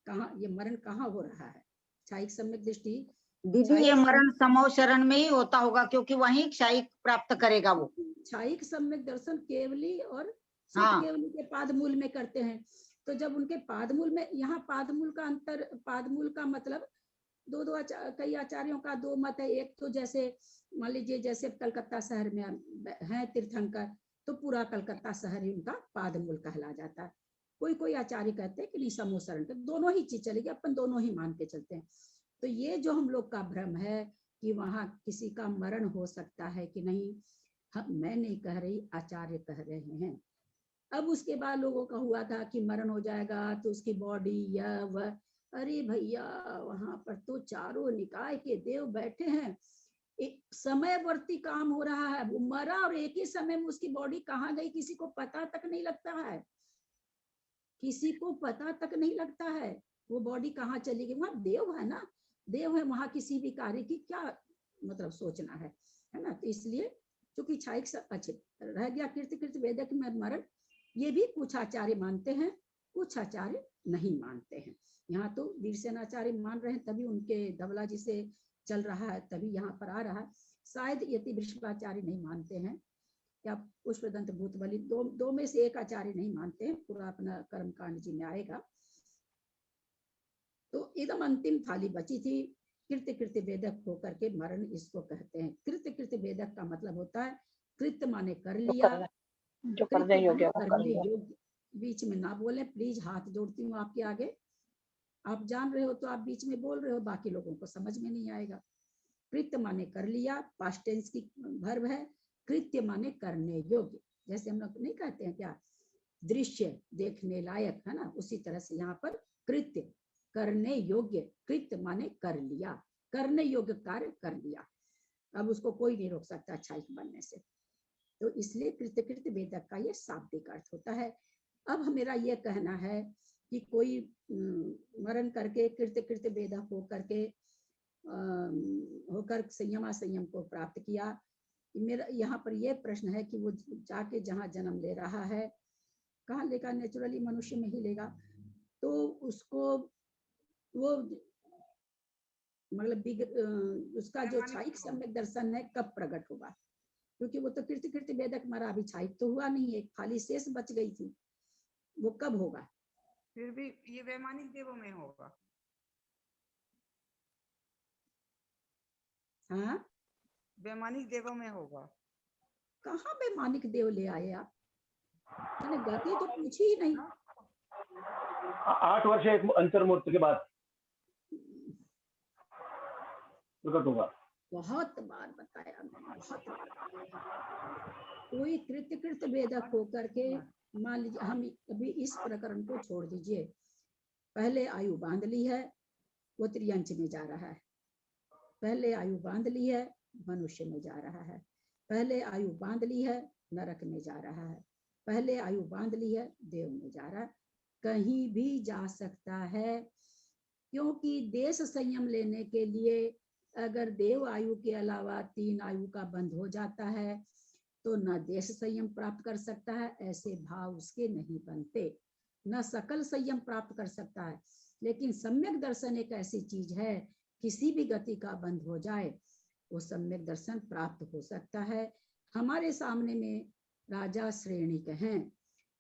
कहाँ ये मरण कहाँ हो रहा है? क्षायिक सम्यक दृष्टि दीदी, ये मरण समो शरण में ही होता होगा, क्योंकि वही क्षायिक प्राप्त करेगा वो। क्षायिक सम्यक दर्शन केवली और हाँ। केवली के पादमूल में करते हैं। तो जब उनके पादमूल में, यहाँ पादमूल का अंतर, पादमूल का मतलब दो कई आचार्यों का दो मत है। एक तो जैसे मान लीजिए जैसे कलकत्ता शहर में है तीर्थंकर, तो पूरा कलकत्ता शहर ही उनका पादमूल कहला जाता है। कोई कोई आचार्य कहते हैं कि नहीं समोसरण, तो दोनों ही चीज चलेगी, अपन दोनों ही मान के चलते हैं। तो ये जो हम लोग का भ्रम है कि वहां किसी का मरण हो सकता है कि नहीं, मैं नहीं कह रही, आचार्य कह रहे हैं। अब उसके बाद लोगों का हुआ था कि मरण हो जाएगा तो उसकी बॉडी यह वह, अरे भैया वहां पर तो चारों निकाय के देव बैठे हैं, एक समयवर्ती काम हो रहा है। वो मरा और एक ही समय में उसकी बॉडी कहाँ गई किसी को पता तक नहीं लगता है, किसी को पता तक नहीं लगता है वो बॉडी कहाँ चली गई। वहां देव है ना, देव है, वहां किसी भी कार्य की क्या मतलब सोचना है ना। तो इसलिए चूंकि क्षायिक अच्छे रह गया कृत्य कृत्य वेदक में मरण, ये भी कुछ आचार्य मानते हैं, कुछ आचार्य नहीं मानते हैं। यहाँ तो वीरसेनाचार्य मान रहे हैं, तभी उनके धवला जी से चल रहा है, तभी यहाँ पर आ रहा है। शायद यति वृषभाचार्य नहीं मानते हैं, या पुष्पदंत भूतबली, दो में से एक आचार्य नहीं मानते हैं, पूरा अपना कर्मकांड जी में आएगा। तो एकदम अंतिम थाली बची थी, कृत्य कृत्य वेदक होकर के मरण इसको कहते हैं। कृत्य कृत्य वेदक का मतलब होता है कृत्य माने कर लिया, जो करने योग्य करने योग्य। बीच में ना बोले प्लीज, हाथ जोड़ती हूँ आपके आगे। आप जान रहे हो तो आप बीच में बोल रहे हो, बाकी लोगों को समझ में नहीं आएगा। कृत्य माने कर लिया, पास्ट टेंस की वर्ब है। कृत्य माने करने योग्य, जैसे हम लोग नहीं कहते हैं क्या, दृश्य देखने लायक है ना, उसी तरह से यहाँ पर कृत्य करने योग्य, कृत्य माने कर लिया, करने योग्य कार्य कर लिया। अब उसको कोई नहीं रोक सकता क्षायिक बनने से। तो इसलिए कृत्य कृत्य वेदक का ये शाब्दिक अर्थ होता है। अब मेरा ये कहना है कि कोई मरण करके कृत्य कृत्य वेदक होकर संयम को प्राप्त किया। मेरा यहाँ पर यह प्रश्न है कि वो जाके जहाँ जन्म ले रहा है, कहाँ लेगा? नेचुरली मनुष्य में ही लेगा। तो उसको वो मतलब उसका जो क्षायिक सम्यक दर्शन है कब प्रकट होगा? क्योंकि वो तो कृत्य कृत्य वेदक मरा, अभी छाइक तो हुआ नहीं, एक खाली शेष बच गई थी, वो कब होगा? फिर भी ये वैमानिक देवों में होगा। हाँ, वैमानिक देवों में होगा। कहाँ वैमानिक देव ले आए आप? मैंने गति तो पूछी ही नहीं। 8 वर्ष एक अंतर्मूर्त के बाद प्रकट होगा। बहुत बार बताया मैंने, बहुत बार। कोई कृत्य कृत्य वेदक होकर के, मान लीजिए हम अभी इस प्रकरण को छोड़ दीजिए, पहले आयु बांध ली है, वो त्रियंच में जा रहा है, पहले आयु बांध ली है, मनुष्य में जा रहा है, पहले आयु बांध ली है, नरक में जा रहा है, पहले आयु बांध ली है, देव में जा रहा है, कहीं भी जा सकता है। क्योंकि देश संयम लेने के लिए अगर देव आयु के अलावा 3 आयु का बंध हो जाता है तो न देश संयम प्राप्त कर सकता है, ऐसे भाव उसके नहीं बनते, न सकल संयम प्राप्त कर सकता है। लेकिन सम्यक दर्शन एक ऐसी चीज है, किसी भी गति का बंध हो जाए वो सम्यक दर्शन प्राप्त हो सकता है। हमारे सामने में राजा श्रेणिक हैं,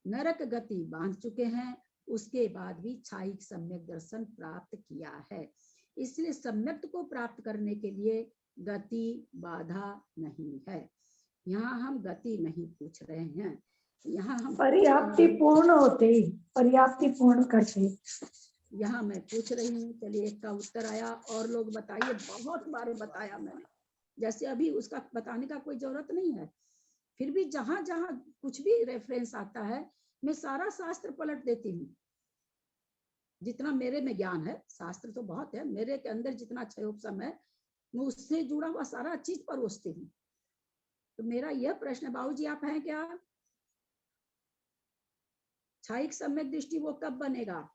नरक गति बांध चुके हैं, उसके बाद भी छाइक सम्यक दर्शन प्राप्त किया है। इसलिए सम्यक को प्राप्त करने के लिए गति बाधा नहीं है। यहाँ हम गति नहीं पूछ रहे हैं, यहाँ हम पर्याप्ति पूर्ण होते, पर्याप्ति पूर्ण करते, यहाँ मैं पूछ रही हूँ। चलिए एक का उत्तर आया, और लोग बताइए। बहुत बार बताया मैंने, जैसे अभी उसका बताने का कोई जरूरत नहीं है, फिर भी जहां जहां कुछ भी रेफरेंस आता है मैं सारा शास्त्र पलट देती हूँ। जितना मेरे में ज्ञान है, शास्त्र तो बहुत है, मेरे के अंदर जितना क्षयोपम है मैं उससे जुड़ा हुआ सारा चीज परोसती हूँ। तो मेरा यह प्रश्न, बाबूजी आप हैं क्या? छाइक सम्यक दृष्टि वो कब बनेगा?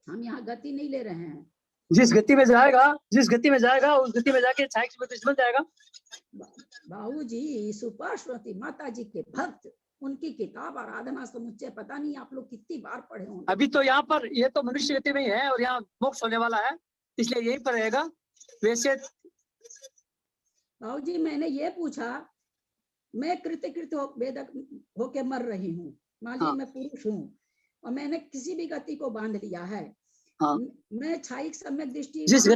हम यहाँ गति नहीं ले रहे हैं। जिस गति में जाएगा, जिस गति में जाएगा उस गति में जाके छाइक सम्यक दृष्टि बन जाएगा। बाबूजी सुपार्श्वती माता जी के भक्त, उनकी किताब आराधना समुच्चय पता नहीं आप लोग कितनी बार पढ़े होंगे। अभी तो यहाँ पर ये तो मनुष्य गति में ही है और यहाँ मोक्ष होने वाला है, इसलिए यहीं पर रहेगा। वैसे बाबूजी मैंने ये पूछा, मैं कृत्य कृत्य वेदक होके मर रही हूँ, मान लीजिए मैं पुरुष हूँ और मैंने किसी भी गति को बांध लिया है, मैं छाइक सम्यक दृष्टि जिस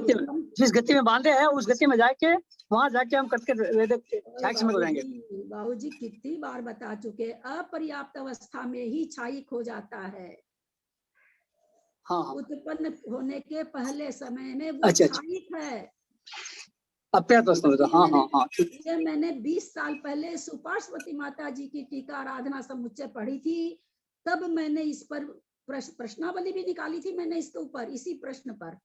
गति में बांधे हैं उस गति में जाके वहां जाके हम करके वेदक छाइक सम्यक हो जाएंगे। बाबूजी कितनी बार बता चुके, अपर्याप्त अवस्था में ही छाइक हो जाता है। उत्पन्न होने के पहले समय में वो छाइक है। ये मैंने 20 साल पहले सुपार्श्वती माता जी की टीका आराधना समुच्चय पढ़ी थी, तब मैंने इस पर प्रश्नावली भी निकाली थी मैंने इसके ऊपर, इसी प्रश्न पर।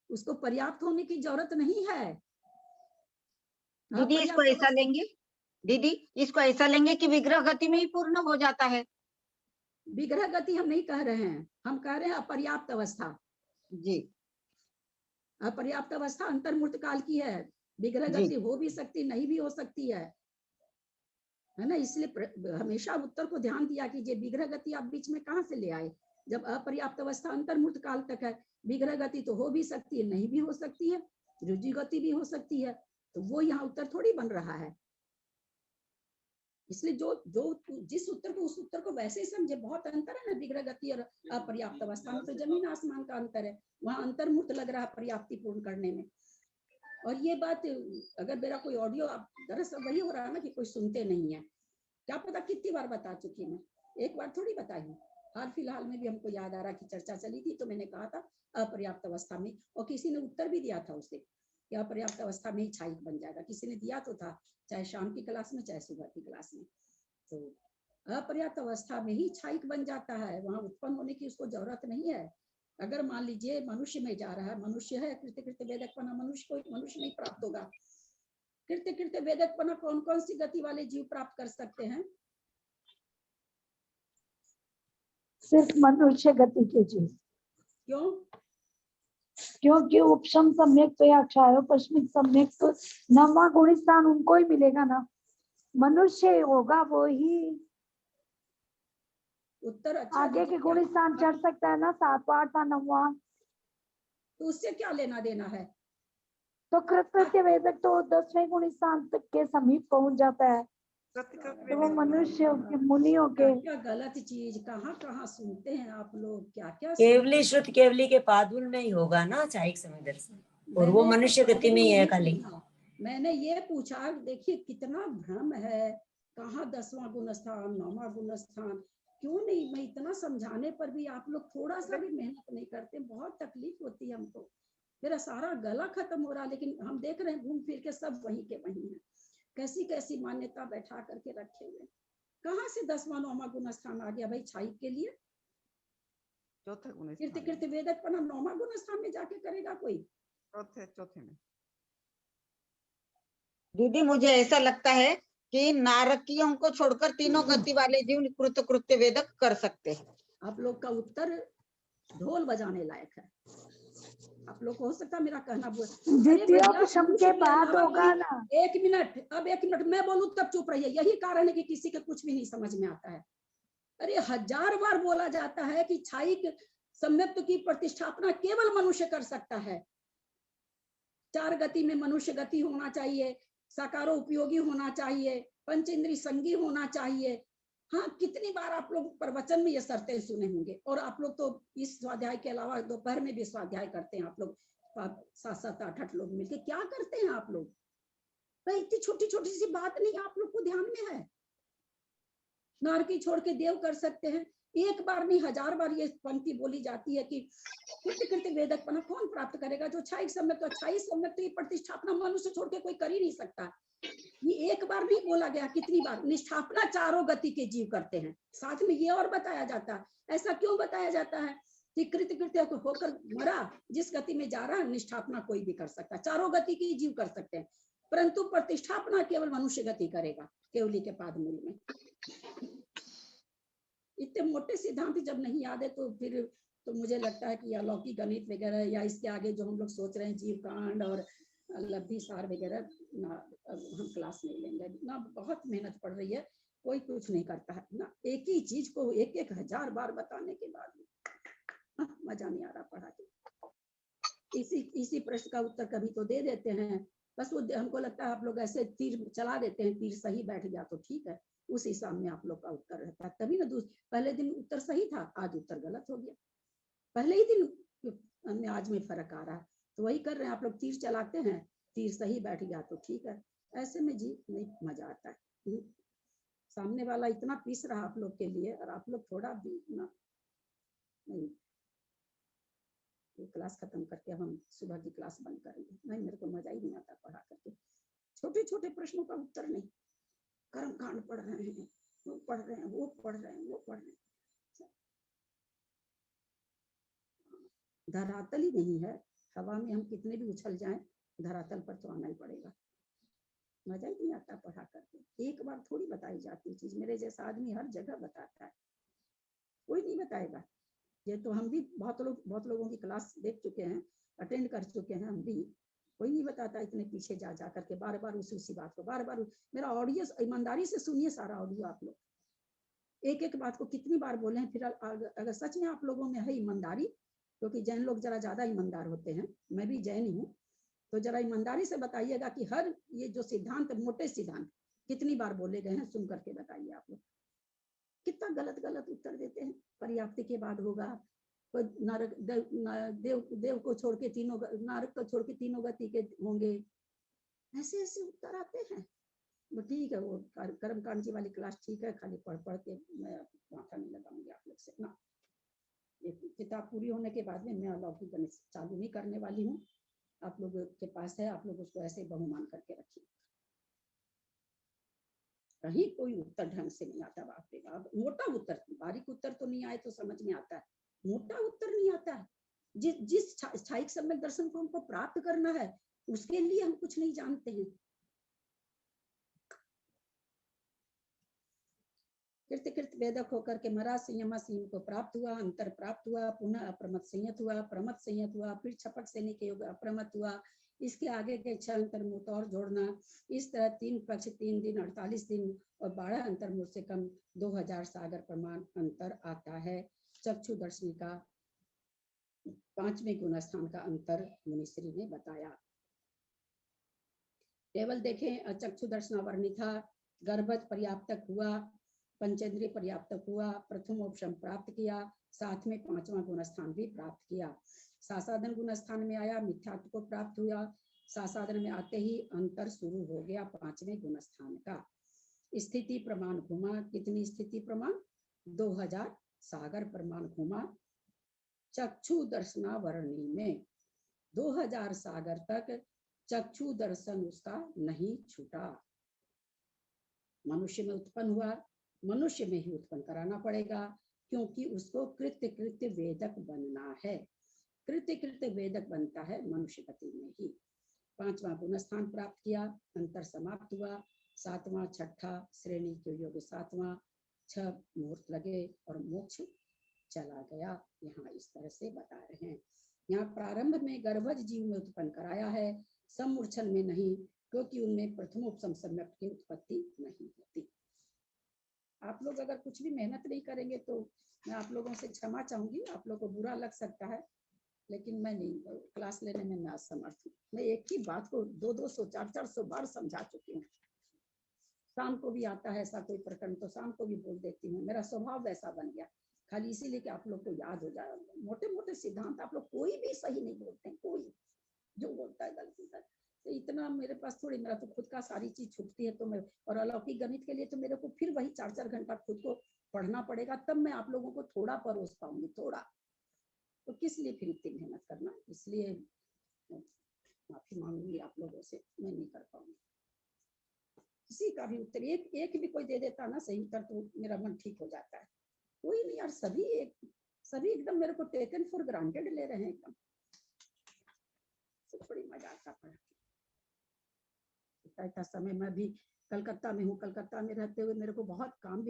उसको पर्याप्त होने की जरूरत नहीं है। दीदी इसको ऐसा लेंगे, दीदी इसको ऐसा लेंगे कि विग्रह गति में ही पूर्ण हो जाता है। विग्रह गति हम नहीं कह रहे हैं, हम कह रहे हैं अपर्याप्त अवस्था। जी, अपर्याप्त अवस्था अंतर्मूर्त काल की है। विग्रह गति हो भी सकती, नहीं भी हो सकती है ना। इसलिए हमेशा उत्तर को ध्यान दिया कीजिए, विग्रह गति आप बीच में कहाँ से ले आए? जब अपर्याप्त अवस्था अंतर्मूर्त काल तक है, विग्रह गति तो हो भी सकती है, नहीं भी हो सकती है, रुजु गति भी हो सकती है, तो वो यहाँ उत्तर थोड़ी बन रहा है। इसलिए जो जिस उत्तर को उस उत्तर को वैसे ही समझे। बहुत अंतर है ना विग्रह गति और अपर्याप्त अवस्था में, तो जमीन आसमान का अंतर है। वहां अंतर्मूर्त लग रहा है पर्याप्ति पूर्ण करने में। और ये बात अगर मेरा कोई ऑडियो, दरअसल वही हो रहा है ना कि कोई सुनते नहीं है, क्या पता कितनी बार बता चुकी मैं, एक बार थोड़ी बताई हूँ। हाल फिलहाल में भी हमको याद आ रहा कि चर्चा चली थी तो मैंने कहा था अपर्याप्त अवस्था में, और किसी ने उत्तर भी दिया था उसे कि अपर्याप्त अवस्था में ही छाइक बन जाएगा। किसी ने दिया तो था, चाहे शाम की क्लास में चाहे सुबह की क्लास में। तो अपर्याप्त अवस्था में ही छाइक बन जाता है, वहां उत्पन्न होने की उसको जरूरत नहीं है। अगर मान लीजिए मनुष्य में जा रहा है, मनुष्य है, कृत्य कृत्य वेदकपना मनुष्य को मनुष्य नहीं प्राप्त होगा। कृत्य कृत्य वेदकपना कौन कौन सी गति वाले जीव प्राप्त कर सकते हैं? सिर्फ मनुष्य गति के जीव। क्यों? क्योंकि उपशम सम्यक तो या क्षारोपस्मिक सम्यक तो नवा गुण स्थान उनको ही मिलेगा ना, मनुष्य होगा वो ही। उत्तर अच्छा, आगे के गुण स्थान चढ़ सकता है ना, 7वां 8वां 9वां, तो उससे क्या लेना देना है? तो कृत्य वेदक तो 10वें गुण स्थान तक के समीप पहुंच जाता है, तो वो मनुष्य के मुनियों के क्या गलत चीज कहाँ कहाँ सुनते हैं आप लोग, क्या क्या केवली श्रुति केवली के पादुल में ही होगा ना चाइक समय दर्शन, और वो मनुष्य गति में ही है खाली। मैंने ये पूछा, देखिए कितना भ्रम है, कहाँ 10वां गुण स्थान 9वां गुण स्थान, क्यों नहीं? मैं इतना समझाने पर भी आप लोग थोड़ा सा भी मेहनत नहीं करते, बहुत तकलीफ होती है हमको। मेरा सारा गला खत्म हो रहा, लेकिन हम देख रहे हैं घूम फिर के सब वही के वही है। कैसी कैसी मान्यता बैठा करके रखे हुए, कहाँ से 10वां 9वां गुण स्थान आ गया भाई छाई के लिए? चौथे गुण कीर्ति कीर्ति वेदक पना 9वां गुण स्थान में जाके करेगा कोई? चौथे में। दीदी मुझे ऐसा लगता है कि नारकियों को छोड़कर तीनों गति वाले जीव कृत्य वेदक कर सकते हैं। आप लोग का उत्तर ढोल बजाने लायक है। आप लोग को हो सकता है मेरा कहना द्वितीयोपशम के बाद होगा ना। एक मिनट, अब एक मिनट मैं बोलूं तब चुप रहिए। यही कारण है कि किसी के कुछ भी नहीं समझ में आता है। अरे 1000 बार बोला जाता है कि छाई सम्यक्त की प्रतिष्ठापना केवल मनुष्य कर सकता है। 4 गति में मनुष्य गति होना चाहिए, साकारो उपयोगी होना चाहिए, पंचेंद्री संगी होना चाहिए। हाँ, कितनी बार आप लोग प्रवचन में ये शर्तें सुने होंगे, और आप लोग तो इस स्वाध्याय के अलावा दोपहर में भी स्वाध्याय करते हैं। आप लोग 7-7 8-8 लोग मिलके क्या करते हैं आप लोग? भाई इतनी छोटी छोटी सी बात नहीं आप लोग को ध्यान में है। नारकी छोड़ के देव कर सकते हैं। एक बार नहीं 1000 बार ये पंक्ति बोली जाती है कि कृत्य कृत्य वेदक पना कौन प्राप्त करेगा? जो छाई सम्यक, तो छाई सम्यक तो ये प्रतिष्ठापना मनुष्य छोड़ के कोई कर ही नहीं सकता। ये एक बार नहीं बोला गया, कितनी बार निष्ठापना चारों गति के जीव करते हैं। साथ में ये और बताया जाता है। ऐसा क्यों बताया जाता है कि कृत्य कृत्य होकर मरा, जिस गति में जा रहा है निष्ठापना कोई भी कर सकता है, चारों गति के जीव कर सकते हैं, परंतु प्रतिष्ठापना केवल मनुष्य गति करेगा केवली के पाद मूल में। इतने मोटे सिद्धांत जब नहीं याद है तो फिर तो मुझे लगता है कि अलौकिक गणित वगैरह या इसके आगे जो हम लोग सोच रहे हैं जीव कांड और लब्धि सार वगैरह ना, हम क्लास नहीं लेंगे ना। बहुत मेहनत पड़ रही है, कोई कुछ नहीं करता है ना। एक ही चीज को 1000 बार बताने के बाद मजा नहीं आ रहा पढ़ा के। इसी प्रश्न का उत्तर कभी तो दे देते हैं, बस वो हमको लगता है आप लोग ऐसे तीर चला देते हैं, तीर सही बैठ गया तो ठीक है, उस हिसाब में आप लोग का उत्तर रहता है। तभी ना पहले दिन उत्तर सही था, आज उत्तर गलत हो गया। पहले ही दिन में आज में फर्क आ रहा है, तो वही कर रहे हैं आप लोग, तीर चलाते हैं, तीर सही बैठ गया तो ठीक है। ऐसे में जी नहीं मजा आता है। सामने वाला इतना पीस रहा आप लोग के लिए, और आप लोग थोड़ा भी ना नहीं। ये क्लास खत्म करके अब हम सुबह की क्लास बंद करेंगे। नहीं, मेरे को मजा ही नहीं आता पढ़ा करके। छोटे छोटे प्रश्नों का उत्तर नहीं, कर्म कांड पढ़ रहे हैं, वो पढ़ रहे हैं, वो पढ़ रहे हैं, वो पढ़ रहे हैं। धरातल ही नहीं है। हवा में हम कितने भी उछल जाएं, धरातल पर तो आना ही पड़ेगा। मजा ही नहीं आता पढ़ा करके। एक बार थोड़ी बताई जाती चीज, मेरे जैसा आदमी हर जगह बताता है, कोई नहीं बताएगा। ये तो हम भी बहुत लोगों की क्लास देख चुके हैं, अटेंड कर चुके हैं हम भी। कोई नहीं बताता इतने पीछे जा करके बार बार उसी बात को बार बार। मेरा ऑडियो ईमानदारी से सुनिए, सारा ऑडियो आप लोग एक बात को कितनी बार बोले हैं। फिर अगर सच में आप लोगों में है ईमानदारी, क्योंकि जैन लोग जरा ज्यादा ईमानदार होते हैं, मैं भी जैन हूँ, तो जरा ईमानदारी से बताइएगा कि हर ये जो सिद्धांत, मोटे सिद्धांत कितनी बार बोले गए हैं, सुन करके बताइए आप लोग। कितना गलत गलत उत्तर देते हैं। पर्याप्ति के बाद होगा, नरक देव को छोड़ के तीनों, नरक को छोड़ के तीनों गति के होंगे, ऐसे ऐसे उत्तर आते हैं। वो ठीक है, वो कर्म कांड जी वाली क्लास ठीक है, खाली पढ़ के मैं माथा नहीं लगाऊंगी आप लोग से ना। ये किताब पूरी होने के बाद में मैं अलौकिक गणित चालू नहीं करने वाली हूँ। आप लोगों के पास है, आप लोग उसको ऐसे बहुमान करके रखिए। कहीं कोई उत्तर ढंग से नहीं आता, बाप रे बाप। मोटा उत्तर, बारीक उत्तर तो नहीं आए तो समझ में आता है, मोटा उत्तर नहीं आता है। जिस छाइक सम्यक दर्शन को हमको प्राप्त करना है, उसके लिए हम कुछ नहीं जानते हैं। कृत्य कृत्य वेदक होकर के मरा, संयमा संयम को प्राप्त हुआ, अंतर प्राप्त हुआ, पुनः अप्रमत संयत हुआ, प्रमत संयत हुआ, फिर छपक सेने के योग अप्रमत हुआ। इसके आगे के 6 अंतर्मुहूर्त और जोड़ना। इस तरह 3 पक्ष 3 दिन 48 दिन और 12 अंतर्मुहूर्त से कम 2000 सागर प्रमाण अंतर आता है। चक्षु दर्शनी का 5वें गुण स्थान का अंतर मुनिश्री ने बताया। टेबल देखें, चक्षु दर्शनावरणी था, गर्भज पर्याप्तक हुआ, पंचेंद्रिय पर्याप्तक हुआ, प्रथमोपशम प्राप्त किया, साथ में 5वां गुणस्थान भी प्राप्त किया। सासाधन गुणस्थान में आया, मिथ्यात्व को प्राप्त हुआ। सासाधन में आते ही अंतर शुरू हो गया 5वें गुणस्थान का। स्थिति प्रमाण घुमा, कितनी स्थिति प्रमाण? 2000 सागर प्रमाण घुमा चक्षु दर्शनावरणी में। 2000 सागर तक चक्षु दर्शन उसका नहीं छूटा। मनुष्य में उत्पन्न हुआ, मनुष्य में ही उत्पन्न कराना पड़ेगा, क्योंकि उसको कृत्य कृत्य वेदक बनना है। कृत्य कृत्य वेदक बनता है मनुष्य गति में ही। 5वां गुणस्थान प्राप्त किया, अंतर समाप्त हुआ। 7वां छठा श्रेणी के योग 7वां, 6 मुहूर्त लगे और मोक्ष चला गया। यहाँ इस तरह से बता रहे हैं। यहाँ प्रारंभ में गर्भज जीव में उत्पन्न कराया है, समूर्छन में नहीं, क्योंकि उनमें प्रथमोपशम सम्यक की उत्पत्ति नहीं होती। आप लोग अगर कुछ भी मेहनत नहीं करेंगे तो मैं आप लोगों से क्षमा चाहूंगी, आप लोगों को बुरा लग सकता है, लेकिन मैं नहीं, क्लास लेने में मैं असमर्थ हूँ। मैं एक ही बात को 200, 400 बार समझा चुकी हूँ। शाम को भी आता है ऐसा कोई प्रकरण तो शाम को भी बोल देती हूँ, मेरा स्वभाव वैसा बन गया, खाली इसीलिए कि आप लोग को याद हो जाए। मोटे मोटे सिद्धांत आप लोग कोई भी सही नहीं बोलते हैं, कोई जो बोलता है गलती कर। तो इतना मेरे पास थोड़ी, मेरा तो खुद का सारी चीज छूटती है तो मैं, और अलौकिक गणित के लिए तो मेरे को फिर वही 4-4 घंटा खुद को पढ़ना पड़ेगा, तब मैं आप लोगों को थोड़ा परोस पाऊंगी, थोड़ा। तो किस लिए फिर इतनी मेहनत करना, इसलिए माफी मांगूंगी आप लोगों से, मैं नहीं कर पाऊंगी। किसी का भी उत्तर एक भी कोई दे देता ना सही उत्तर तो मेरा मन ठीक हो जाता है। कोई नहीं यार, सभी एकदम मेरे को टेकन फॉर ग्रांटेड ले रहे हैं एकदम। बड़ी मजा आता पढ़ा। इतना समय मैं भी कलकत्ता में हूँ, कलकत्ता में रहते हुए मेरे को बहुत काम भी